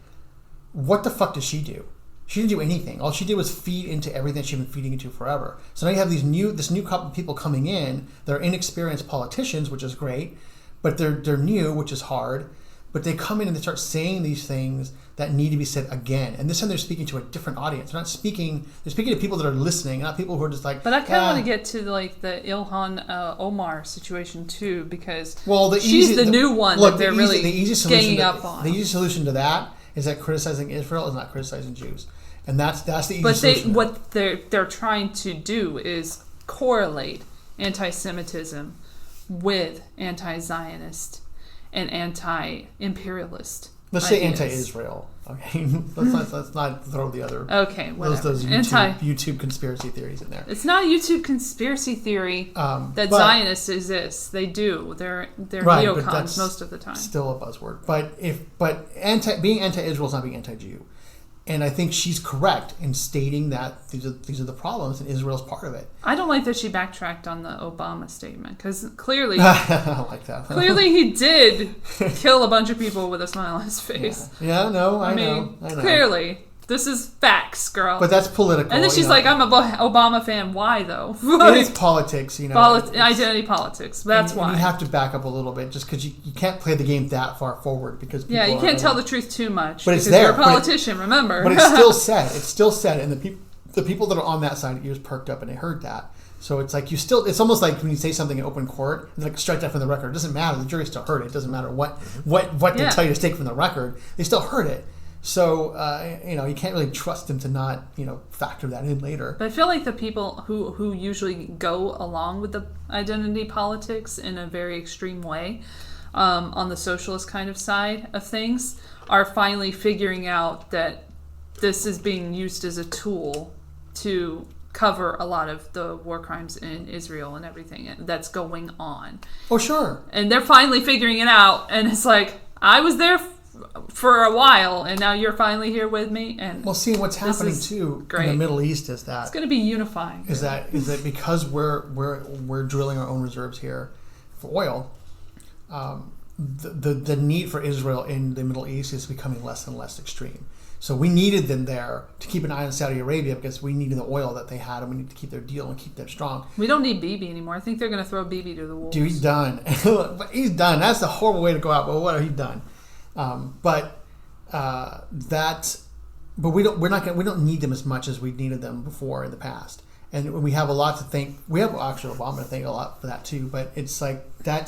what the fuck did she do? She didn't do anything. All she did was feed into everything she'd been feeding into forever. So now you have this new couple of people coming in. They're inexperienced politicians, which is great, but they're new, which is hard. But they come in and they start saying these things that need to be said again. And this time they're speaking to a different audience. They're speaking to people that are listening, not people who are just like... But I kind of want to get to like the Ilhan Omar situation too, because she's the new one that they're really ganging up on. The easy solution to that is that criticizing Israel is not criticizing Jews. And that's the easy solution. But what they're trying to do is correlate anti-Semitism with anti-Zionist and anti-imperialist. Let's say anti-Israel. Okay, let's not throw the other. Okay, whatever. Those YouTube conspiracy theories in there. It's not a YouTube conspiracy theory that Zionists exist. They do. They're neocons most of the time. Still a buzzword. But being anti-Israel is not being anti-Jew. And I think she's correct in stating that these are the problems, and Israel's part of it. I don't like that she backtracked on the Obama statement, because clearly, I don't like that. Clearly, he did kill a bunch of people with a smile on his face. Yeah, no, I know. Clearly. This is facts, girl. But that's political. And then she's like, I'm a Obama fan. Why, though? It is politics, identity politics. That's why. You have to back up a little bit, just because you can't play the game that far forward. Because people you can't tell the truth too much. But it's there. You're a politician, remember. But it's still said. It's still said. And the people that are on that side, ears perked up and they heard that. So it's like it's almost like when you say something in open court, it's like strike that from the record. It doesn't matter. The jury still heard it. It doesn't matter what they tell you to take from the record. They still heard it. So, you can't really trust them to not, factor that in later. But I feel like the people who usually go along with the identity politics in a very extreme way, on the socialist kind of side of things, are finally figuring out that this is being used as a tool to cover a lot of the war crimes in Israel and everything that's going on. Oh, sure. And they're finally figuring it out, and it's like, I was there for a while, and now you're finally here with me. And see, what's happening too in the Middle East is that it's going to be unifying. Is that because we're drilling our own reserves here for oil, the need for Israel in the Middle East is becoming less and less extreme. So we needed them there to keep an eye on Saudi Arabia because we needed the oil that they had, and we need to keep their deal and keep them strong. We don't need Bibi anymore. I think they're going to throw Bibi to the wolves. Dude, he's done. He's done. That's a horrible way to go out. But what he's done. But we don't need them as much as we needed them before in the past, and we have a lot to thank. We have actually Obama to thank a lot for that too. But it's like I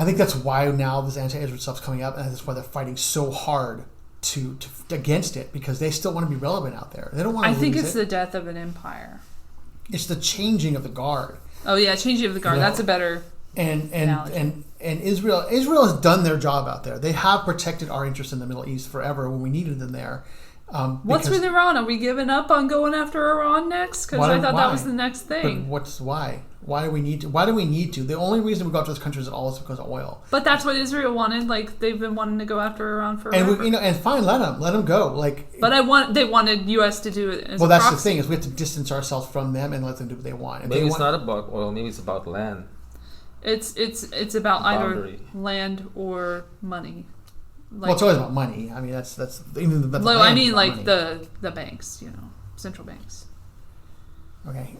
think that's why now this anti-Israel stuff's coming up, and that's why they're fighting so hard to against it, because they still want to be relevant out there. They don't want to. I think it's the death of an empire. It's the changing of the guard. Oh yeah, changing of the guard. That's a better. And Israel has done their job out there. They have protected our interests in the Middle East forever when we needed them there. What's with Iran? Are we giving up on going after Iran next? Because I thought that was the next thing. But why? Why do we need to? The only reason we go after those countries at all is because of oil. But that's what Israel wanted. Like, they've been wanting to go after Iran forever. And fine, let them go. Like, but they wanted U.S. to do it as that's proxy. The thing, is we have to distance ourselves from them and let them do what they want. Maybe it's not about oil. Maybe it's about land. It's about either land or money. Well, it's always about money. I mean, that's even the. I mean, like money. the banks, central banks. Okay,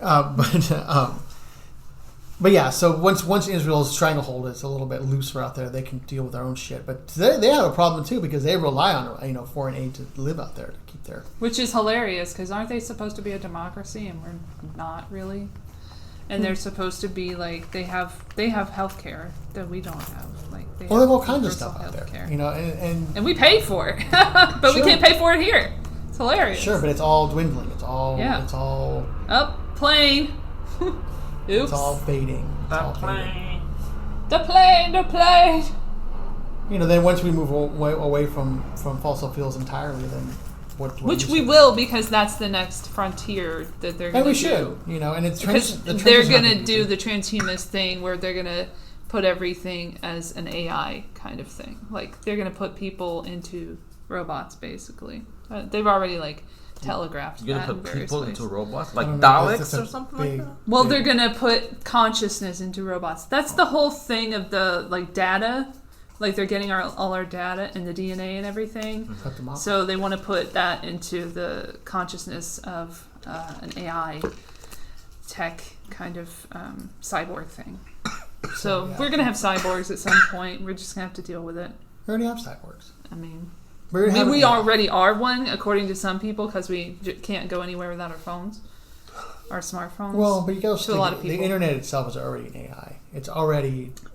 but yeah. So once Israel's stranglehold is a little bit looser out there, they can deal with their own shit. But they have a problem too, because they rely on foreign aid to live out there, to keep their. Which is hilarious, because aren't they supposed to be a democracy, and we're not really? And they're supposed to be like they have health care that we don't have. Like they have all kinds of stuff out there, and we pay for it, but we can't pay for it here. It's hilarious. Sure, but it's all dwindling. It's all up plane. Oops. It's all fading. The plane. The plane. Then once we move away from fossil fuels entirely, then which we will, because that's the next frontier that they're going to do. And we should, and it's because they're going to do the transhumanist thing where they're going to put everything as an AI kind of thing. Like, they're going to put people into robots, basically. They've already, telegraphed You're that going to put people ways. into robots? Like Daleks or something like that? Well, they're going to put consciousness into robots. That's the whole thing of the, data. Like, they're getting all our data and the DNA and everything. So they want to put that into the consciousness of an AI tech kind of cyborg thing. So we're going to have cyborgs at some point. We're just going to have to deal with it. We already have cyborgs. I mean, we already are one, according to some people, because we can't go anywhere without our phones. Our smartphones. Well, but you got to think, a lot of people. The internet itself is already an AI.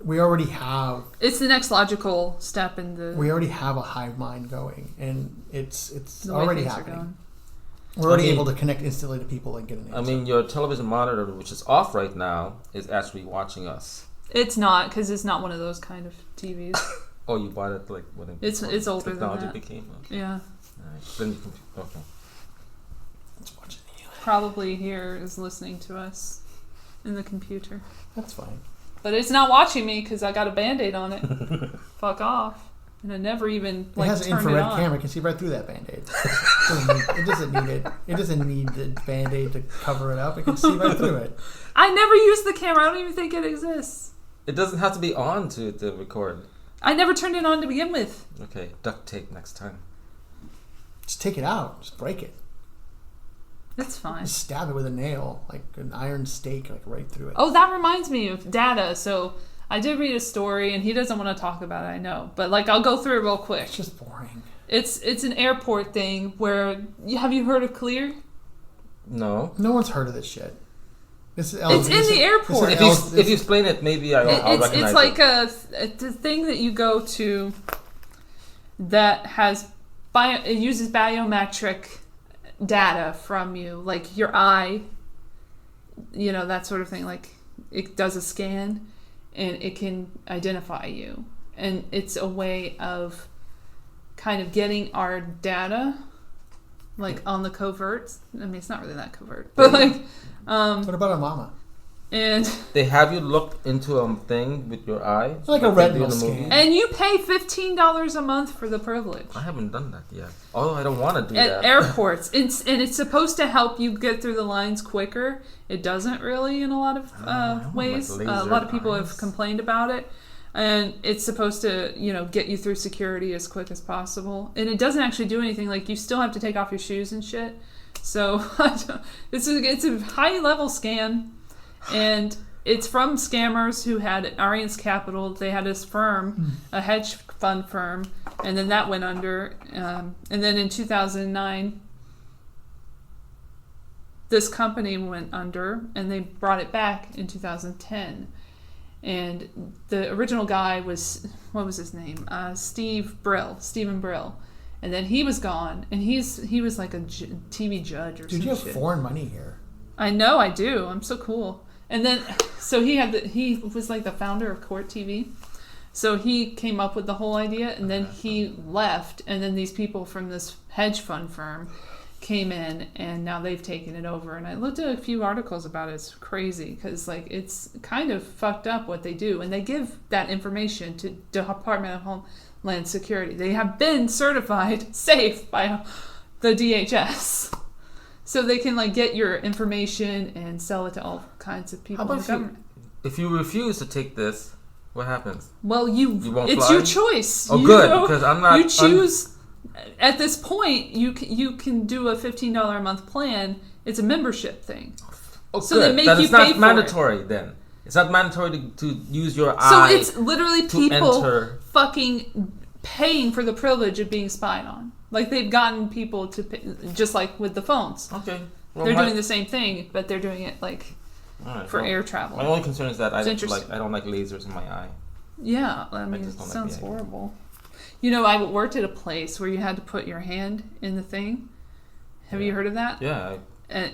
We already have. It's the next logical step in the. We already have a hive mind going, and it's the already happening. We're already able to connect instantly to people and get an answer. I mean, your television monitor, which is off right now, is actually watching us. It's not, because it's not one of those kind of TVs. Oh, you bought it when it's older technology than that. became. Okay. Yeah. All right. Then you can. Okay. Let's watch it. Probably here is listening to us in the computer. That's fine. But it's not watching me because I got a Band-Aid on it. Fuck off. And I never even it has an turned infrared it on. camera. It can see right through that Band-Aid. It doesn't need it. It doesn't need the Band-Aid to cover it up. It can see right through it. I never use the camera. I don't even think it exists. It doesn't have to be on to record. I never turned it on to begin with. Okay, duct tape next time. Just take it out. Just break it. It's fine. Just stab it with a nail, like an iron stake, right through it. Oh, that reminds me of data. So I did read a story, and he doesn't want to talk about it, I know. But I'll go through it real quick. It's just boring. It's an airport thing where... Have you heard of Clear? No. No one's heard of this shit. It's in the airport. If you explain it, maybe I'll recognize it. It's like a thing that you go to that has... It uses biometric data from you, like your eye, that sort of thing. Like, it does a scan and it can identify you, and it's a way of kind of getting our data on the covert. I mean, it's not really that covert, but what about a mama? And they have you look into a thing with your eye, like a retinal scan, and you pay $15 a month for the privilege. I haven't done that yet. Although I don't want to do that. At airports, it's supposed to help you get through the lines quicker. It doesn't really in a lot of ways. A lot of people have complained about it, and it's supposed to get you through security as quick as possible. And it doesn't actually do anything. Like, you still have to take off your shoes and shit. So it's a high level scam. And it's from scammers who had Arian's Capital. They had this firm, a hedge fund firm, and then that went under. And then in 2009, this company went under, and they brought it back in 2010. And the original guy was, what was his name? Stephen Brill. And then he was gone, and he was like a TV judge or something. Dude, you have foreign money here. I know, I do. I'm so cool. And then, so he was like the founder of Court TV. So he came up with the whole idea, and then he left, and then these people from this hedge fund firm came in, and now they've taken it over. And I looked at a few articles about it. It's crazy, because it's kind of fucked up what they do. And they give that information to the Department of Homeland Security. They have been certified safe by the DHS. So they can get your information and sell it to all kinds of people in the government. If you refuse to take this, what happens? Well, it's fly? your choice. Oh, good, because I'm not. You choose. At this point, you can do a $15 a month plan. It's a membership thing. Oh, so good. they make that you is pay not for mandatory it. Then. It's not mandatory to use your eye. So it's literally people enter. fucking paying for the privilege of being spied on. They've gotten people to pay, just like with the phones. Okay. Well, they're doing the same thing, but they're doing it for air travel. My only concern is that I don't like lasers in my eye. Yeah, I mean, it sounds horrible. I worked at a place where you had to put your hand in the thing. Have you heard of that? Yeah.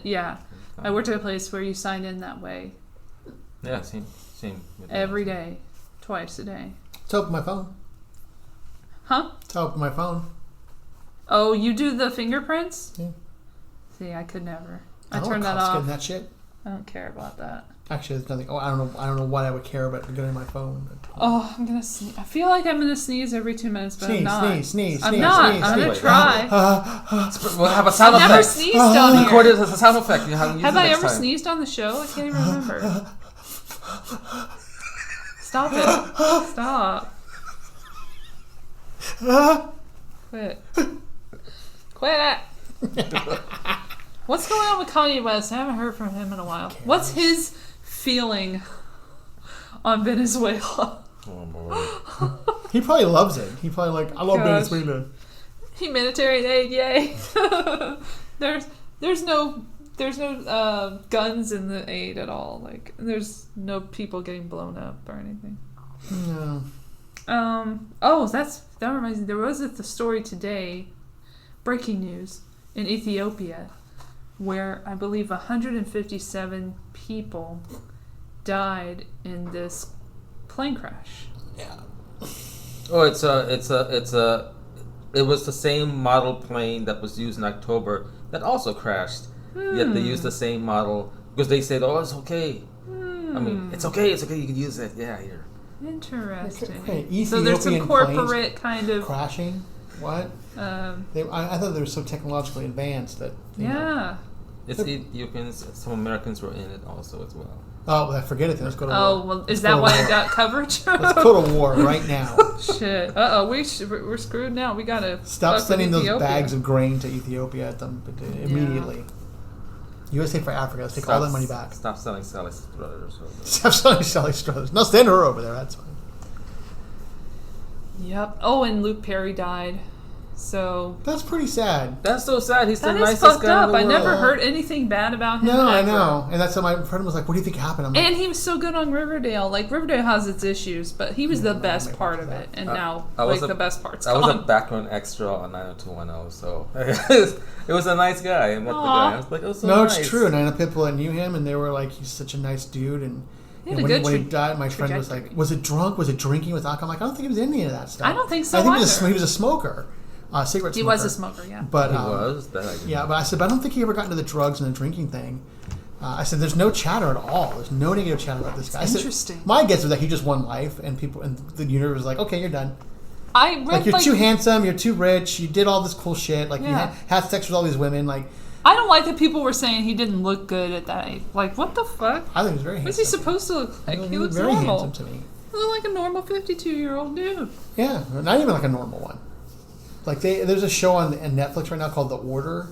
Yeah. I worked at a place where you signed in that way. Yeah, same. Every day. Twice a day. It's open my phone. Huh? It's open my phone. Oh, you do the fingerprints? Yeah. See, I could never. I turned that off. That shit. I don't care about that. Actually, there's nothing. Oh, I don't know what I would care about getting my phone. Oh, I'm gonna sneeze. I feel like I'm gonna sneeze every 2 minutes, but I'm not. Sneeze. I'm not. I'm gonna try. We'll have a sound effect. I've never sneezed on here. Record it as a sound effect. Have I ever sneezed on the show? I can't even remember. Stop it. Stop. Quit. Quit it. What's going on with Kanye West? I haven't heard from him in a while. What's his feeling on Venezuela? Oh, boy. He probably loves it. He probably I love Venezuela. Humanitarian aid, yay. There's no guns in the aid at all. Like, there's no people getting blown up or anything. No. That reminds me. There was the story today, breaking news, in Ethiopia, where I believe 157 people died in this plane crash. Yeah. Oh, it was the same model plane that was used in October that also crashed. Yet they used the same model because they said, "Oh, it's okay." I mean, it's okay. You can use it. Yeah, here. Interesting. Okay. So there's some corporate kind of crashing. What? I thought they were so technologically advanced that. Yeah. It's Ethiopians. Some Americans were in it also as well. Oh, well, forget it. Let's go to war. Oh, well, is that why it got coverage? Let's go to war right now. Shit. We're screwed now. We gotta stop sending those bags of grain to Ethiopia at them immediately. Yeah. USA for Africa. Let's take all that money back. Stop selling Sally Struthers. Stop selling Sally Struthers. No, send her over there. That's fine. Yep. Oh, and Luke Perry died. So that's pretty sad. That's so sad. He's the nicest fucked guy up. in the world. I never heard anything bad about him. No, ever. I know. And that's what my friend was like, "What do you think happened?" I'm like, and he was so good on Riverdale. Like, Riverdale has its issues, but he was the best part of it. And now, the best part's gone. I was a background extra on 90210, so it was a nice guy. I met the guy. I was like, "Oh, so nice." No, it's true. And I know people that knew him, and they were like, "He's such a nice dude." And when he died, my friend was like, "Was it drunk? Was it drinking with alcohol?" I'm like, "I don't think he was in any of that stuff." I don't think so. I think he was a smoker. Cigarette smoker. He was a smoker, yeah. But, he was? Yeah, but I said, but I don't think he ever got into the drugs and the drinking thing. I said, there's no chatter at all. There's no negative chatter about this guy. Interesting. I said, my guess was that he just won life, and people, and the universe was like, okay, you're done. I read, you're too handsome, you're too rich, you did all this cool shit, you had sex with all these women, I don't like that people were saying he didn't look good at that age. Like, what the fuck? I think he was very handsome. What's he supposed to look like? He looks very normal. handsome to me. He looked like a normal 52-year-old dude. Yeah, not even like a normal one. There's a show on Netflix right now called The Order,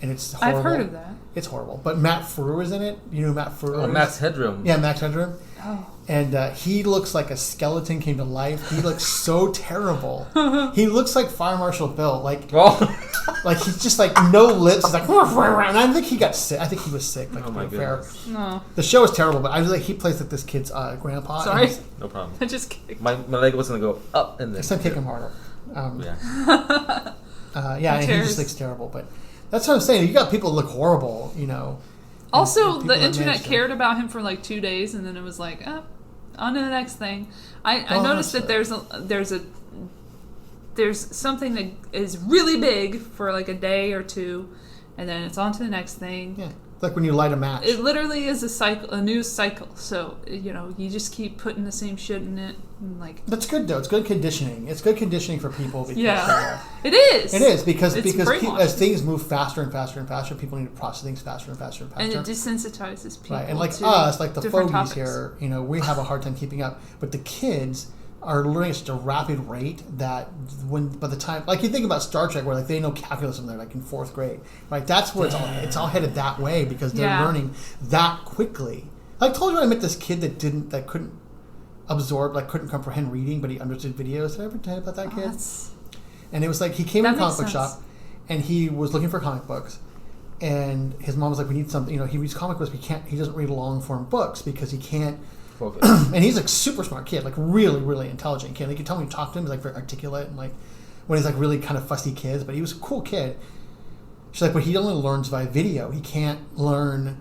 and it's horrible. I've heard of that. It's horrible. But Matt Frewer is in it. You know who Matt Frewer is? Max Headroom. Yeah, Max Headroom. Oh. And he looks like a skeleton came to life. He looks so terrible. He looks like Fire Marshal Bill. He's just no lips. He's like, and I think he got sick. I think he was sick. Oh my goodness. No. The show is terrible, but I was he plays this kid's grandpa. Sorry. No problem. I just kicked. My leg was going to go up in this. Next time, kick him harder. Yeah. And he just looks terrible. But that's what I'm saying. You got people that look horrible, Also, the internet cared about him for 2 days, and then it was like, on to the next thing. I noticed that there's something that is really big for a day or two, and then it's on to the next thing. Yeah. Like when you light a match. It literally is a news cycle. So, you just keep putting the same shit in it. And that's good, though. It's good conditioning. It's good conditioning for people. Because, it is. It is, because as things move faster and faster and faster, people need to process things faster and faster and faster. And it desensitizes people. Right. And us, the fogies here, we have a hard time keeping up. But the kids are learning at such a rapid rate that by the time, you think about Star Trek, where they know calculus when they're in 4th grade, right? That's where it's all headed that way, because they're learning that quickly. I told you I met this kid that couldn't absorb, couldn't comprehend reading, but he understood videos. Did I ever tell you about that kid? And it was he came in a comic book shop, and he was looking for comic books, and his mom was like, we need something. He reads comic books, but he doesn't read long form books because he can't. And he's a super smart kid, really, really intelligent kid. You can tell when you talk to him, he's very articulate, and when he's really kind of fussy kids, but he was a cool kid. She's like, but he only learns by video. He can't learn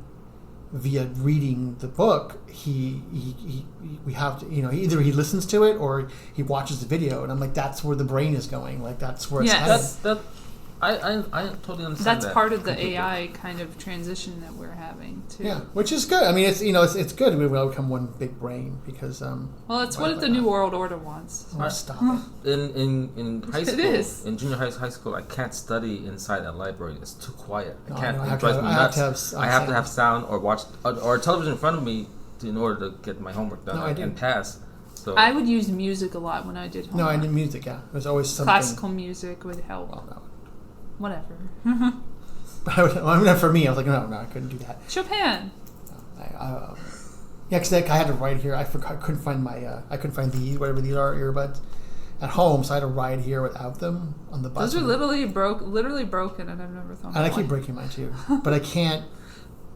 via reading the book, we have to, either he listens to it or he watches the video, and I'm like, that's where the brain is going. Like, that's where it's headed. I totally understand. That's that part of the completely. AI kind of transition that we're having too. Yeah, which is good. I mean, it's good. We will become one big brain because well, it's what the New World Order wants. Oh, stop it. In high school, It is. in junior high school, I can't study inside a library. It's too quiet. No, I can't. I It drives me nuts. I have to have sound. sound or watch or television in front of me in order to get my homework done and pass. So I would use music a lot when I did homework. No, I did music. Yeah, there's always something. Classical music would help. Well, no. Whatever. For me, I was like, no, I couldn't do that. Chopin. Yeah, because I had to ride here. I couldn't find these, whatever these are, earbuds at home, so I had to ride here without them on the bus. Those are literally broken, and I've never thought. And I keep breaking mine too, but I can't.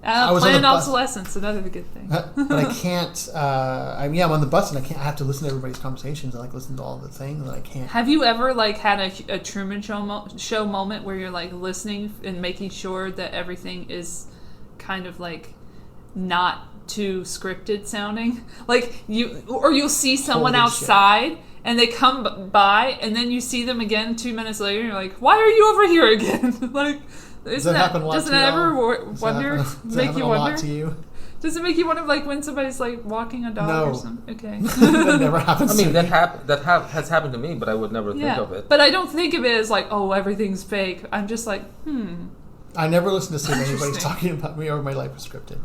Planned obsolescence, another good thing. But I can't. I'm on the bus, and I have to listen to everybody's conversations. I listen to all the things, and I can't. Have you ever had a Truman Show moment where you're listening and making sure that everything is kind of not too scripted sounding? You'll see someone Holy outside. Shit. And they come by, and then you see them again 2 minutes later, and you're like, why are you over here again? Doesn't that ever make you wonder? To you? Does it make you wonder, when somebody's walking a dog or something? Okay. That never happens. I mean, that has happened to me, but I would never think of it. But I don't think of it as everything's fake. I'm just I never listen to see anybody's talking about me or my life is scripted.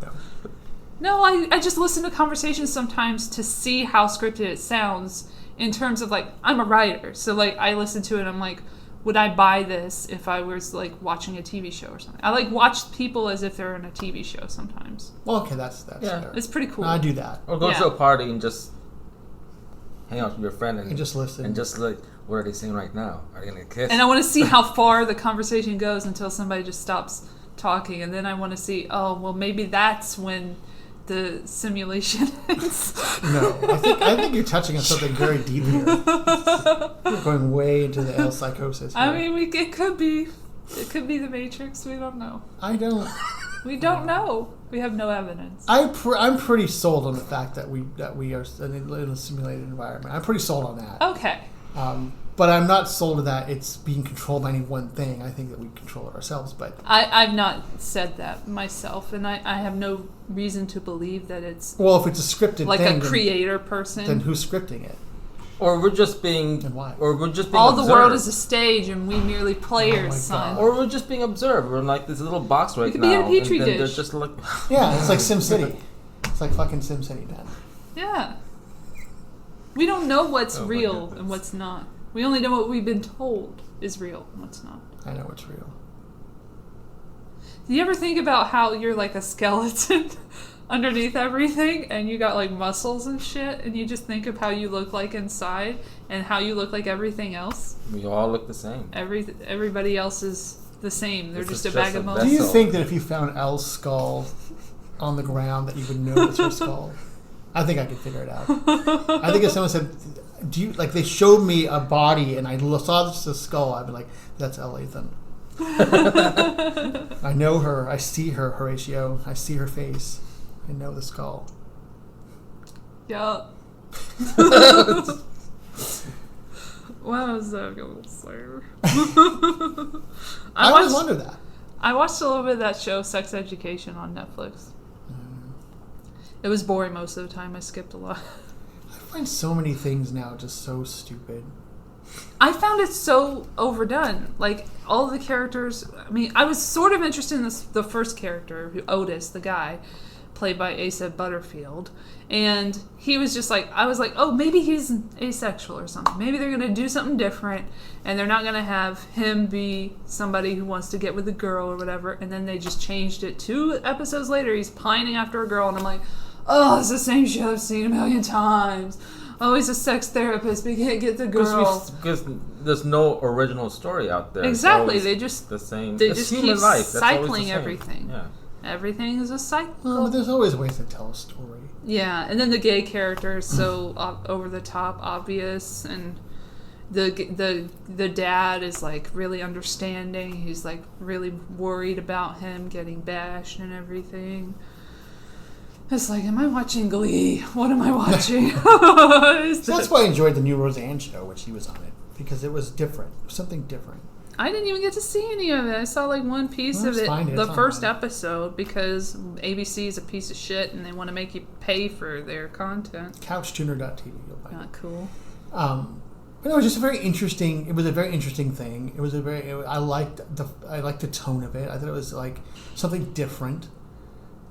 No, I just listen to conversations sometimes to see how scripted it sounds in terms of I'm a writer, so I listen to it and I'm like, would I buy this if I was watching a TV show or something? I watch people as if they're in a TV show sometimes. Well, okay, that's fair. It's pretty cool. No, I do that. Or go to a party and just hang out with your friend and just listen. And just what are they saying right now? Are they gonna kiss? And I want to see how far the conversation goes until somebody just stops talking, and then I want to see, maybe that's when the simulation ends. No, I think you're touching on something very deep here. You're going way into the Elle psychosis here. I mean, it could be. It could be the Matrix. We don't know. We don't know. We have no evidence. I'm pretty sold on the fact that we are in a simulated environment. I'm pretty sold on that. Okay. But I'm not sold on that it's being controlled by any one thing. I think that we control it ourselves. But I've not said that myself, and I have no reason to believe that it's... Well, if it's a scripted thing... a creator person. Then who's scripting it? Or we're just being... And why? Or we're just being all observed. the world is a stage, and we merely players, son. Or we're just being observed. We're in this little box right now. We could be in a petri dish. They're just Yeah, it's like SimCity. It's like fucking SimCity, man. Yeah. We don't know what's real and what's not. We only know what we've been told is real and what's not. I know what's real. Do you ever think about how you're like a skeleton underneath everything and you got muscles and shit, and you just think of how you look inside and how you look like everything else? We all look the same. Everybody else is the same. They're just a bag of bones. Do you think that if you found Elle's skull on the ground that you would know it's her skull? I think I could figure it out. I think if someone said, "Do you they showed me a body and I saw this skull," I'd be like, "That's Elle Latham." I know her. I see her, Horatio. I see her face. I know the skull. Yeah. What was that going to say? I always wonder that. I watched a little bit of that show, Sex Education, on Netflix. It was boring most of the time. I skipped a lot. I find so many things now just so stupid. I found it so overdone. All the characters... I mean, I was sort of interested in the first character, Otis, the guy, played by Asa Butterfield. And he was just I was like, oh, maybe he's asexual or something. Maybe they're going to do something different, and they're not going to have him be somebody who wants to get with a girl or whatever. And then they just changed it. 2 episodes later, he's pining after a girl, and I'm like, oh, it's the same show I've seen a million times. Oh, he's a sex therapist, but he can't get the girl. Because there's no original story out there. Exactly. They just... the same. They just keep cycling everything. Yeah. Everything is a cycle. Well, but there's always ways to tell a story. Yeah, and then the gay character is so over the top obvious, and the dad is really understanding. He's really worried about him getting bashed and everything. It's like, am I watching Glee? What am I watching? So that's why I enjoyed the new Roseanne show when she was on it, because it was different. It was something different. I didn't even get to see any of it. I saw like one piece of it, the first episode, because ABC is a piece of shit and they want to make you pay for their content. Couchtuner.tv. You'll find Not cool. But it was just a very interesting. It was a very interesting thing. It was a very. I liked the tone of it. I thought it was like something different.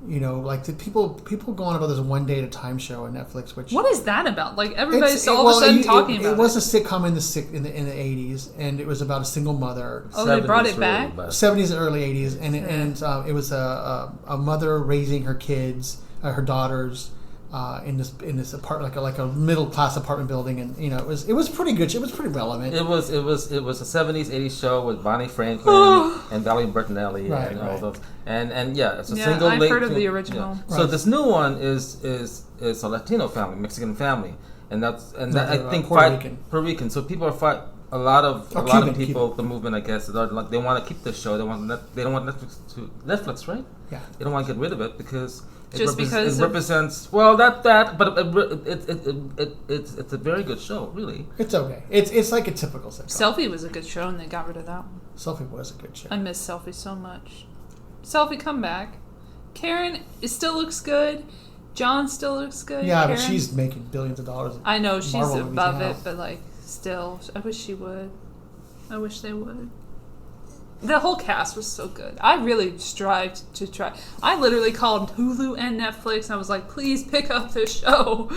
You know, like the people go on about this One Day at a Time show on Netflix. Which what is that about? Like everybody's all of a sudden talking about it. It was a sitcom in the 80s, and it was about a single mother. Oh, they brought it back. 70s and early 80s, and it was a mother raising her kids, her daughters. In this apartment, like a middle class apartment building, and you know it was pretty good. It was pretty relevant. It was a 70s 80s show with Bonnie Franklin and Valerie Bertinelli and all those. And yeah, it's a single. I've heard of the original. Yeah. So this new one is a Latino family, Mexican family, and I think Puerto Rican. So people are a lot of people, the movement, I guess, they want to keep the show. They don't want Netflix, right? Yeah. They don't want to get rid of it because. It represents it's a very good show, really. It's okay. It's like a typical sitcom. Selfie was a good show, and they got rid of that one. Selfie was a good show. I miss Selfie so much. Selfie, come back. Karen, it still looks good. John still looks good. Yeah, Karen, but she's making billions of dollars. I know she's above it, but like still, I wish she would. I wish they would. The whole cast was so good. I really strived to try. I literally called Hulu and Netflix. I was like, please pick up this show.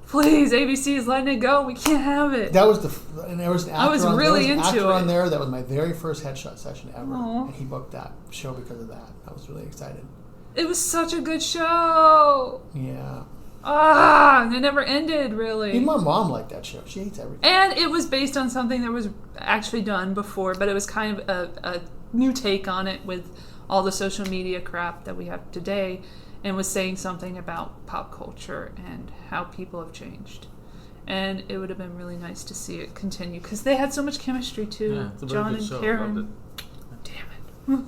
Please, ABC is letting it go. We can't have it. That was and there was an actor I was really into actor it. On there. That was my very first headshot session ever. Aww. And he booked that show because of that. I was really excited. It was such a good show. Yeah. It never ended, really. Even my mom liked that show. She hates everything. And it was based on something that was actually done before, but it was kind of a new take on it with all the social media crap that we have today, and was saying something about pop culture and how people have changed. And it would have been really nice to see it continue, because they had so much chemistry too. Yeah, it's a John very good and show. Karen. Damn it.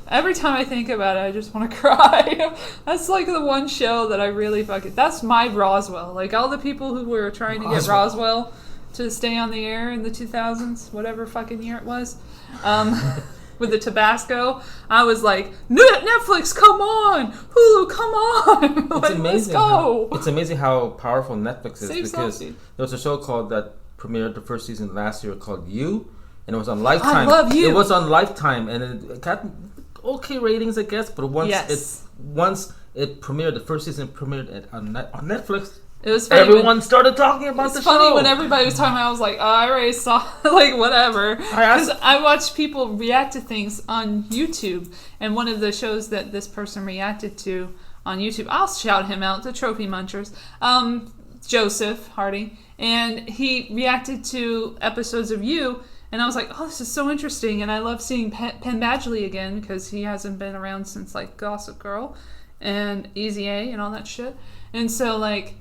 Every time I think about it, I just want to cry. That's like the one show that I really that's my Roswell. Like all the people who were trying to get Roswell to stay on the air in the 2000s, whatever fucking year it was, with the Tabasco, I was like, Netflix, come on! Hulu, come on! Like, let's go! It's amazing how powerful Netflix is. Save because Selfie. there was a show that premiered the first season last year called You, and it was on Lifetime. I love You! It was on Lifetime, and it got okay ratings, I guess, but once it premiered, the first season premiered on Netflix, it was funny everyone started talking about the show. It's funny when everybody was talking about it, I was like, I already saw, like, whatever. Because I watch people react to things on YouTube, and one of the shows that this person reacted to on YouTube, I'll shout him out, the Trophy Munchers, Joseph Hardy, and he reacted to episodes of You, and I was like, oh, this is so interesting, and I love seeing Penn Badgley again, because he hasn't been around since, like, Gossip Girl, and Easy A, and all that shit, and so, like,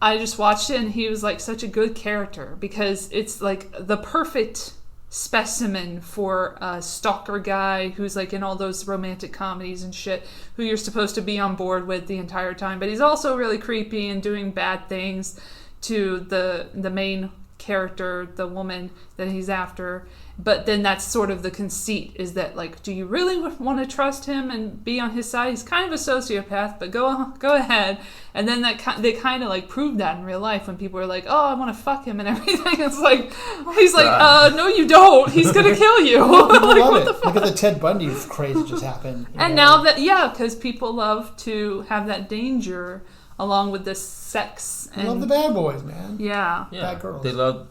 I just watched it, and he was like such a good character, because it's like the perfect specimen for a stalker guy who's like in all those romantic comedies and shit, who you're supposed to be on board with the entire time, but he's also really creepy and doing bad things to the main character, the woman that he's after. But then that's sort of the conceit, is that like, do you really want to trust him and be on his side? He's kind of a sociopath, but go ahead. And then they kind of like proved that in real life when people were like, oh, I want to fuck him and everything. It's like, he's like, no, you don't. He's gonna kill you. Like, what the fuck? Look at the Ted Bundy craze that just happened. And now that, because people love to have that danger along with the sex. I love the bad boys, man. Yeah. Bad girls.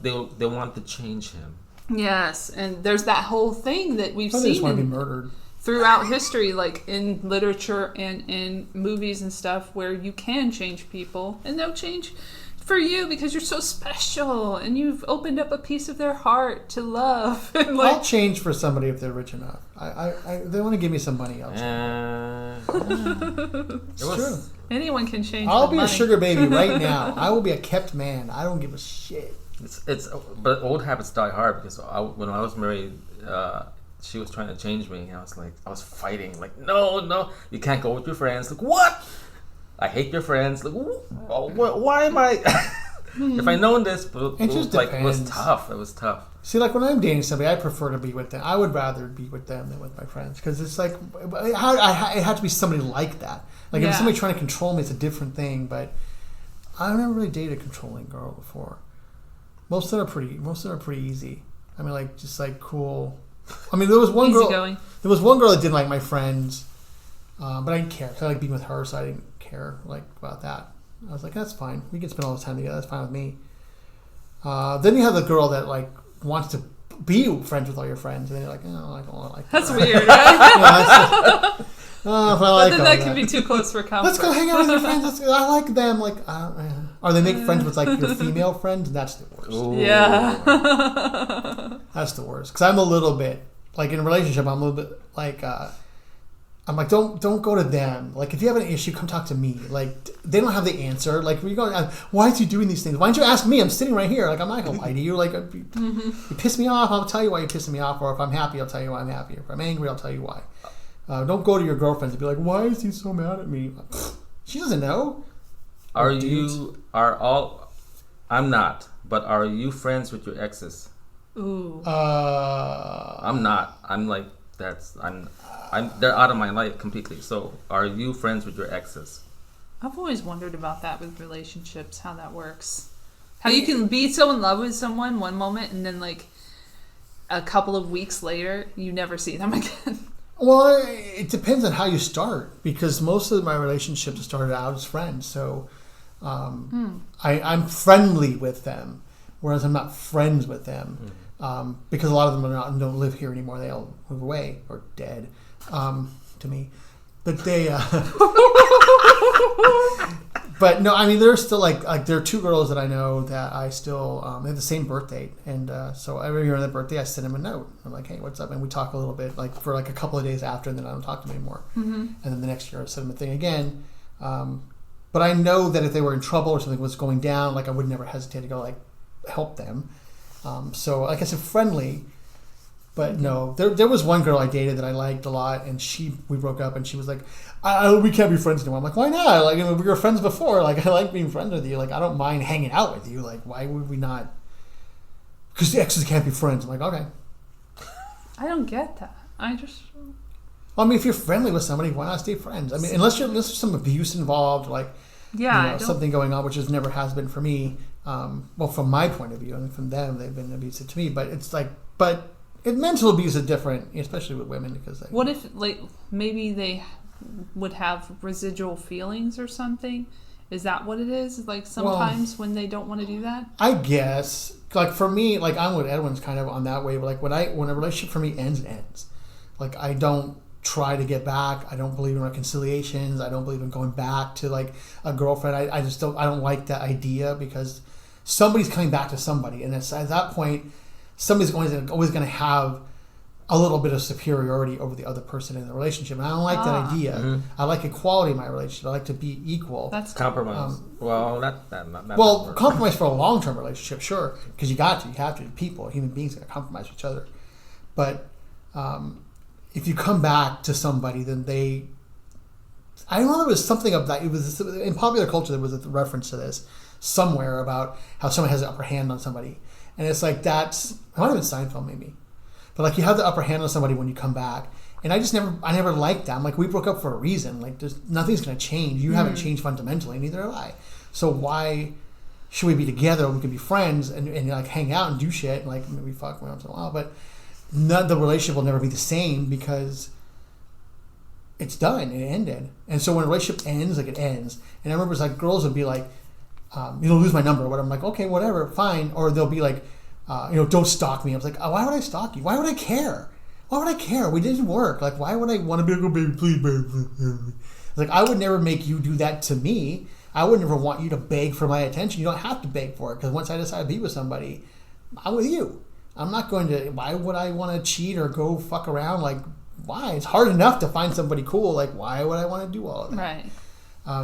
They want to change him. Yes, and there's that whole thing that we've seen. They just want to be murdered throughout history, like in literature and in movies and stuff, where you can change people, and they'll change for you because you're so special, and you've opened up a piece of their heart to love. And like, I'll change for somebody if they're rich enough. They want to give me some money. I'll it's true. Anyone can change. I'll be a sugar baby right now. I will be a kept man. I don't give a shit. But old habits die hard, because when I was married, she was trying to change me. I was fighting, like, no, you can't go with your friends. Like, what? I hate your friends. Like, why am I? If I known this, it was tough. It was tough. See, like when I'm dating somebody, I prefer to be with them. I would rather be with them than with my friends because it's like it had to be somebody like that. Like if somebody trying to control me, it's a different thing. But I've never really dated a controlling girl before. Most of them are pretty easy. I mean, like just like cool. I mean, there was one girl. There was one girl that didn't like my friends, but I didn't care. I like being with her, so I didn't care like about that. I was like, that's fine. We can spend all the time together. That's fine with me. Then you have the girl that like wants to be friends with all your friends, and then you're like, oh, I don't like that. That's weird, right? But then that can be too close for comfort. Let's go hang out with your friends. I like them. Like, or they make friends with like your female friends, and that's the worst. Ooh. Yeah, that's the worst. Because I'm a little bit like in a relationship. I'm a little bit like. I'm like, don't go to them. Like, if you have an issue, come talk to me. Like, they don't have the answer. Like, when you go, why is he doing these things? Why don't you ask me? I'm sitting right here. Like, I'm not gonna lie to you. Like, you piss me off, I'll tell you why you're pissing me off. Or if I'm happy, I'll tell you why I'm happy. If I'm angry, I'll tell you why. Don't go to your girlfriends and be like, why is he so mad at me? She doesn't know. I'm not. But are you friends with your exes? Ooh. I'm not. I'm like they're out of my life completely. So, are you friends with your exes? I've always wondered about that with relationships, how that works. How you can be so in love with someone one moment and then like a couple of weeks later, you never see them again. Well, it depends on how you start because most of my relationships started out as friends. So, I'm friendly with them, whereas I'm not friends with them. Because a lot of them don't live here anymore. They all move away or dead to me. But they... but no, I mean, there's still like there are two girls that I know that I still... they have the same birth date. And so every year on their birthday, I send them a note. I'm like, hey, what's up? And we talk a little bit like for like a couple of days after, and then I don't talk to them anymore. And then the next year I send them a thing again. But I know that if they were in trouble or something was going down, like I would never hesitate to go like help them. So, like I said, friendly, but no. There was one girl I dated that I liked a lot, and we broke up, and she was like, "We can't be friends anymore." I'm like, "Why not? Like, we were friends before. Like, I like being friends with you. Like, I don't mind hanging out with you. Like, why would we not? Because the exes can't be friends." I'm like, "Okay." I don't get that. I mean, if you're friendly with somebody, why not stay friends? I mean, unless there's some abuse involved, like something going on, which never has been for me. Well, from my point of view, and from them, they've been abusive to me. But it's like, mental abuse is different, especially with women, because what if like maybe they would have residual feelings or something? Is that what it is? Like sometimes when they don't want to do that? I guess. Like for me, like I'm with Edwin's kind of on that way. But like when a relationship for me ends, it ends. Like I don't try to get back. I don't believe in reconciliations. I don't believe in going back to like a girlfriend. I just don't. I don't like that idea because somebody's coming back to somebody, and it's at that point somebody's always going to have a little bit of superiority over the other person in the relationship, and I don't like that idea. Mm-hmm. I like equality in my relationship. I like to be equal. That's compromise. Compromise for a long-term relationship, sure, because you have to. People, human beings, got to compromise with each other. But if you come back to somebody, then I don't know. There was something of that. It was in popular culture. There was a reference to this somewhere about how someone has the upper hand on somebody, and it's like it might have been Seinfeld maybe. But like you have the upper hand on somebody when you come back, and I never liked that. I'm like, we broke up for a reason. Like, nothing's gonna change. You haven't changed fundamentally, neither have I. So why should we be together? We could be friends and like hang out and do shit and like maybe fuck once in a while. But the relationship will never be the same because it's done. It ended. And so when a relationship ends, like it ends. And I remember it's like girls would be like, lose my number or whatever. I'm like, okay, whatever, fine. Or they'll be like, don't stalk me. I was like, why would I stalk you? Why would I care? Why would I care? We didn't work. Like, why would I want to be like, oh, baby, please, baby. Like, I would never make you do that to me. I would never want you to beg for my attention. You don't have to beg for it because once I decide to be with somebody, I'm with you. I'm not going to, why would I want to cheat or go fuck around? Like, why? It's hard enough to find somebody cool. Like, why would I want to do all of that? Right.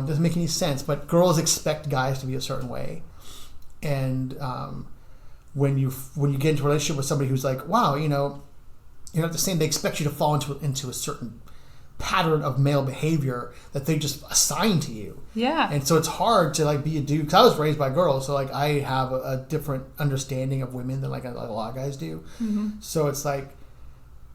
Doesn't make any sense. But girls expect guys to be a certain way. And, when you get into a relationship with somebody who's like, wow, you're not the same. They expect you to fall into a certain pattern of male behavior that they just assign to you. Yeah. And so it's hard to like be a dude, because I was raised by girls, so like I have a different understanding of women than like a lot of guys do. So it's like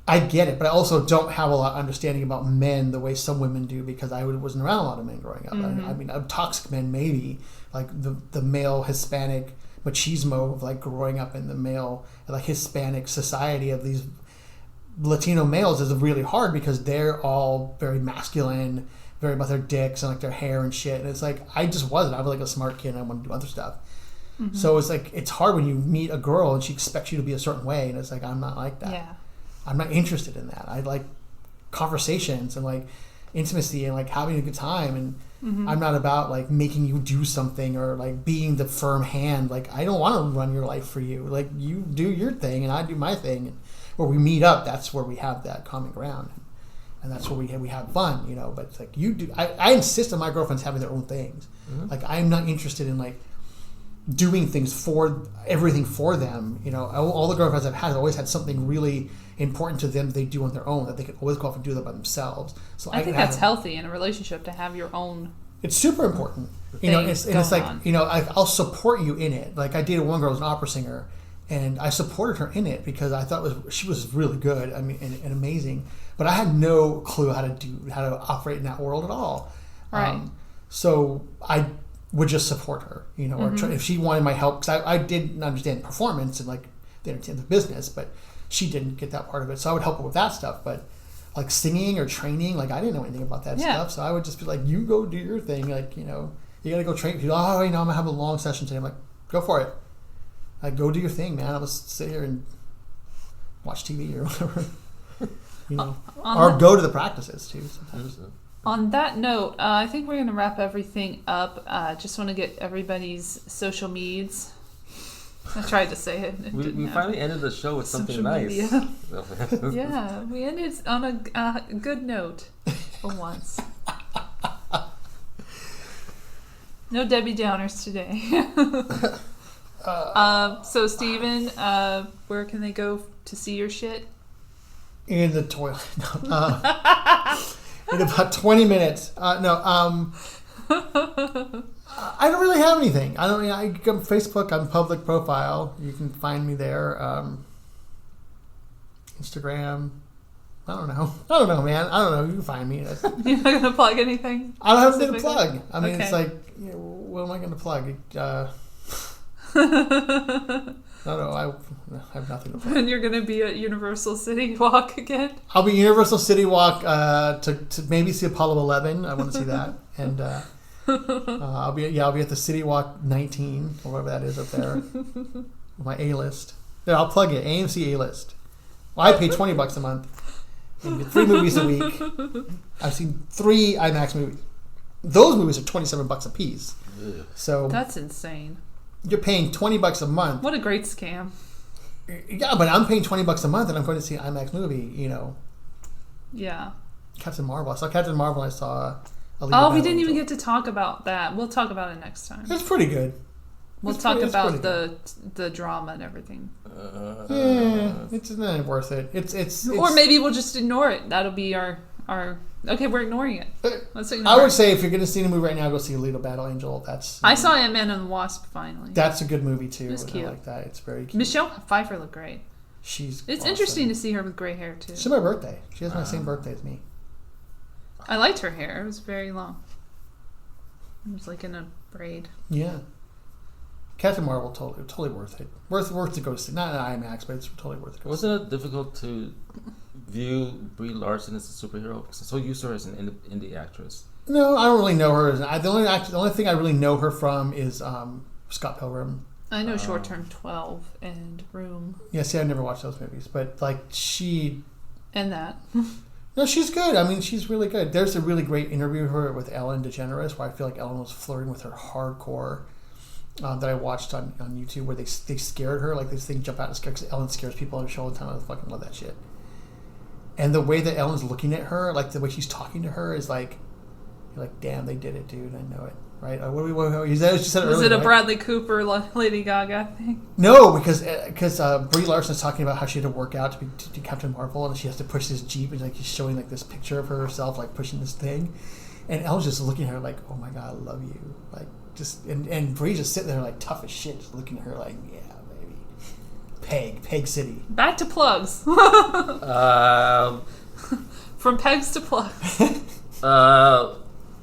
I get it, but I also don't have a lot of understanding about men the way some women do, because I wasn't around a lot of men growing up. I mean, toxic men maybe, like the male Hispanic machismo of like growing up in the male like Hispanic society of these Latino males is really hard, because they're all very masculine, very about their dicks and like their hair and shit. And it's like I just wasn't. I was like a smart kid and I wanted to do other stuff. So it's like it's hard when you meet a girl and she expects you to be a certain way, and it's like I'm not like that. Yeah. I'm not interested in that. I like conversations and like intimacy and like having a good time, and I'm not about like making you do something or like being the firm hand. Like I don't want to run your life for you. Like you do your thing and I do my thing. And where we meet up, that's where we have that common ground, and that's where we have fun, you know. But it's like you do. I insist on my girlfriends having their own things. Like I'm not interested in like doing things for everything for them. You know, all the girlfriends I've had always had something really important to them that they do on their own, that they can always go off and do that by themselves. So I think that's healthy in a relationship, to have your own. It's super important. You know, it's like on. You know, I'll support you in it. Like I dated one girl who's an opera singer, and I supported her in it because I thought she was really good. I mean, and amazing. But I had no clue how to operate in that world at all. Right. So I would just support her, you know, or if she wanted my help, because I didn't understand performance and like the entertainment business, but she didn't get that part of it. So I would help her with that stuff. But like singing or training, like I didn't know anything about that stuff. So I would just be like, you go do your thing. Like, you know, you got to go train. People, oh, you know, I'm going to have a long session today. I'm like, go for it. Like, go do your thing, man. I'll just sit here and watch TV or whatever. You know, or go to the practices too sometimes. On that note, I think we're going to wrap everything up. Just want to get everybody's social medias. I tried to say it. We finally ended the show with something nice. Yeah, we ended on a good note for once. No Debbie Downers today. So, Steven, where can they go to see your shit? In the toilet. No, in about 20 minutes. I don't really have anything. I go on Facebook. I'm public profile. You can find me there. Instagram. I don't know, man. I don't know. You can find me. You're not going to plug anything? I don't have anything to plug. I mean, It's like, you know, what am I going to plug? I have nothing to plug. And you're going to be at Universal City Walk again? I'll be Universal City Walk to maybe see Apollo 11. I want to see that. And I'll be at the City Walk 19 or whatever that is up there. My A-list. Yeah, I'll plug it. AMC A-list. Well, I pay $20 a month and get 3 movies a week. I've seen 3 IMAX movies. Those movies are $27 a piece. Ugh. So that's insane. You're paying $20 a month. What a great scam. Yeah, but I'm paying $20 a month and I'm going to see an IMAX movie, you know. Yeah. Captain Marvel. I saw Captain Marvel and I saw we didn't even get to talk about that. We'll talk about it next time. It's pretty good. We'll talk about the drama and everything. It's not worth it. It's or maybe we'll just ignore it. That'll be our okay, we're ignoring it. Let's ignore I would say if you're going to see a movie right now, go see Alita Battle Angel. I saw Ant-Man and the Wasp finally. That's a good movie too. It's cute. I like that. It's very cute. Michelle Pfeiffer looked great. It's awesome. Interesting to see her with gray hair too. It's my birthday. She has my same birthday as me. I liked her hair. It was very long. It was like in a braid. Yeah. Captain Marvel, totally worth it. Worth to go see. Not an IMAX, but it's totally worth it. Wasn't it difficult to view Brie Larson as a superhero? Because I'm so used to her as an indie actress. No, I don't really know her. The only thing I really know her from is Scott Pilgrim. I know Short Term 12 and Room. Yeah, see, I've never watched those movies, but like she. And that. No, she's good. I mean, she's really good. There's a really great interview of her with Ellen DeGeneres where I feel like Ellen was flirting with her hardcore. That I watched on YouTube where they scared her, like this thing jump out and scare, because Ellen scares people on the show all the time. I fucking love that shit. And the way that Ellen's looking at her, like the way she's talking to her, is like, you're like, damn, they did it, dude. I know it. right? She said Was earlier, it a right? Bradley Cooper, Lady Gaga thing? No, because Brie Larson's talking about how she had to work out to be Captain Marvel, and she has to push this Jeep, and like he's showing like this picture of herself like pushing this thing, and Elle's just looking at her like, oh my god, I love you, like just and Brie's just sitting there like tough as shit, just looking at her like, yeah, baby, Peg City. Back to plugs. From pegs to plugs.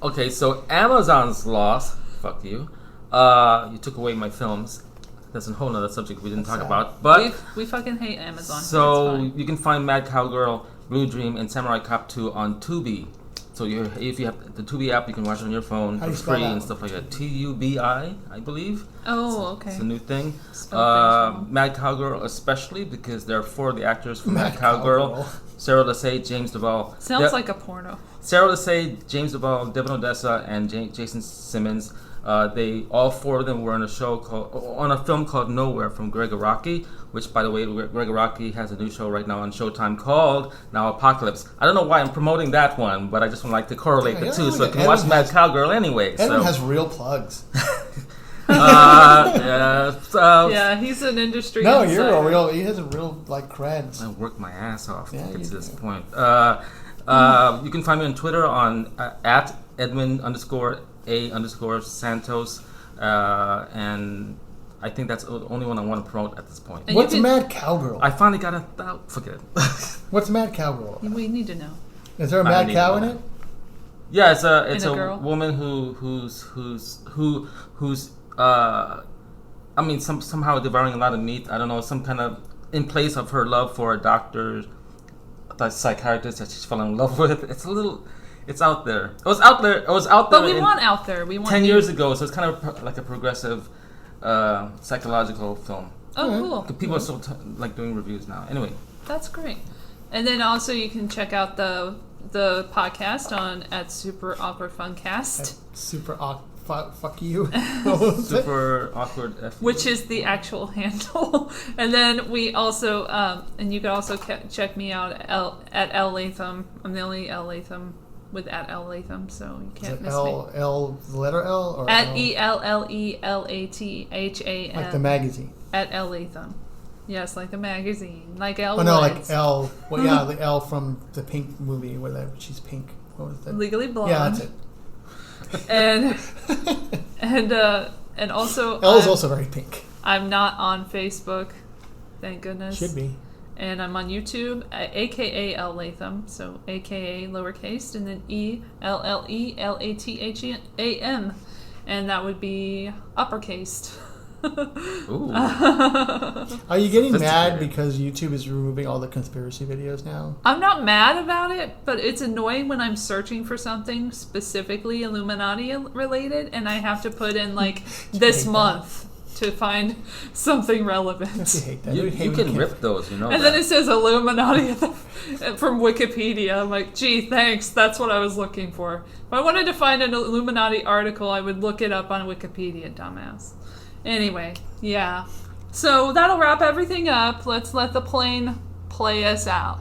Okay, so Amazon's loss. Fuck you. You took away my films. That's a whole nother subject we didn't talk about. But we fucking hate Amazon. So you can find Mad Cowgirl, Blue Dream, and Samurai Cop 2 on Tubi. So if you have the Tubi app, you can watch it on your phone for free and stuff like that. TUBI, I believe. Oh, okay. It's a new thing. Mad Cowgirl, especially because there are 4 of the actors from Mad Cowgirl. Sarah Lassay, James Duvall. Sounds like a porno. Sarah Lassay, James Duvall, Devin Odessa, and Jason Simmons. They all 4 of them were on a film called Nowhere from Greg Araki, which, by the way, Greg Araki has a new show right now on Showtime called Now Apocalypse. I don't know why I'm promoting that one, but I just would like to correlate the two, so I can watch Mad Cowgirl anyway. Edwin has real plugs. Yeah, he's an industry. No, insider. you're a real. He has a real like creds. I worked my ass off to get to this point. You can find me on Twitter on at Edwin_A_Santos, and I think that's the only one I want to promote at this point. And what's Mad Cowgirl? I finally got forget it. What's Mad Cowgirl? We need to know. Is there a mad cow in it? Yeah, it's a a woman who's I mean somehow devouring a lot of meat. I don't know, some kind of in place of her love for a doctor, a psychiatrist that she's fallen in love with. It's out there. It was out there. But we want out there. We want 10 years ago, so it's kind of like a progressive psychological film. Oh, cool. People are still doing reviews now. Anyway, that's great. And then also you can check out the podcast at Super Awkward Funcast. Fuck you. Super awkward F. Which is the actual handle. And then we also, and you can also check me out at Elle Latham. I'm the only Elle Latham with at Elle Latham, so you can't miss me. L, the letter L? Or at ELLELATHAM. Like the magazine. At Elle Latham. Yes, like the magazine. Like Elle. Oh, no, like Elle. Well, yeah, the Elle from the Pink movie where she's pink. What was that? Legally Blonde. Yeah, that's it. And also Elle's also very pink. I'm not on Facebook, thank goodness. Should be. And I'm on YouTube, aka Elle Latham, so aka lowercase, and then ELLELATHAM, and that would be uppercased. Ooh. Are you getting mad because YouTube is removing all the conspiracy videos now? I'm not mad about it, but it's annoying when I'm searching for something specifically Illuminati related, and I have to put in this month to find something relevant. You hate that. You can rip those, you know. And then it says Illuminati from Wikipedia. I'm like, gee, thanks. That's what I was looking for. If I wanted to find an Illuminati article, I would look it up on Wikipedia, dumbass. Anyway, yeah. So that'll wrap everything up. Let's let the plane play us out.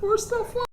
We're still flying.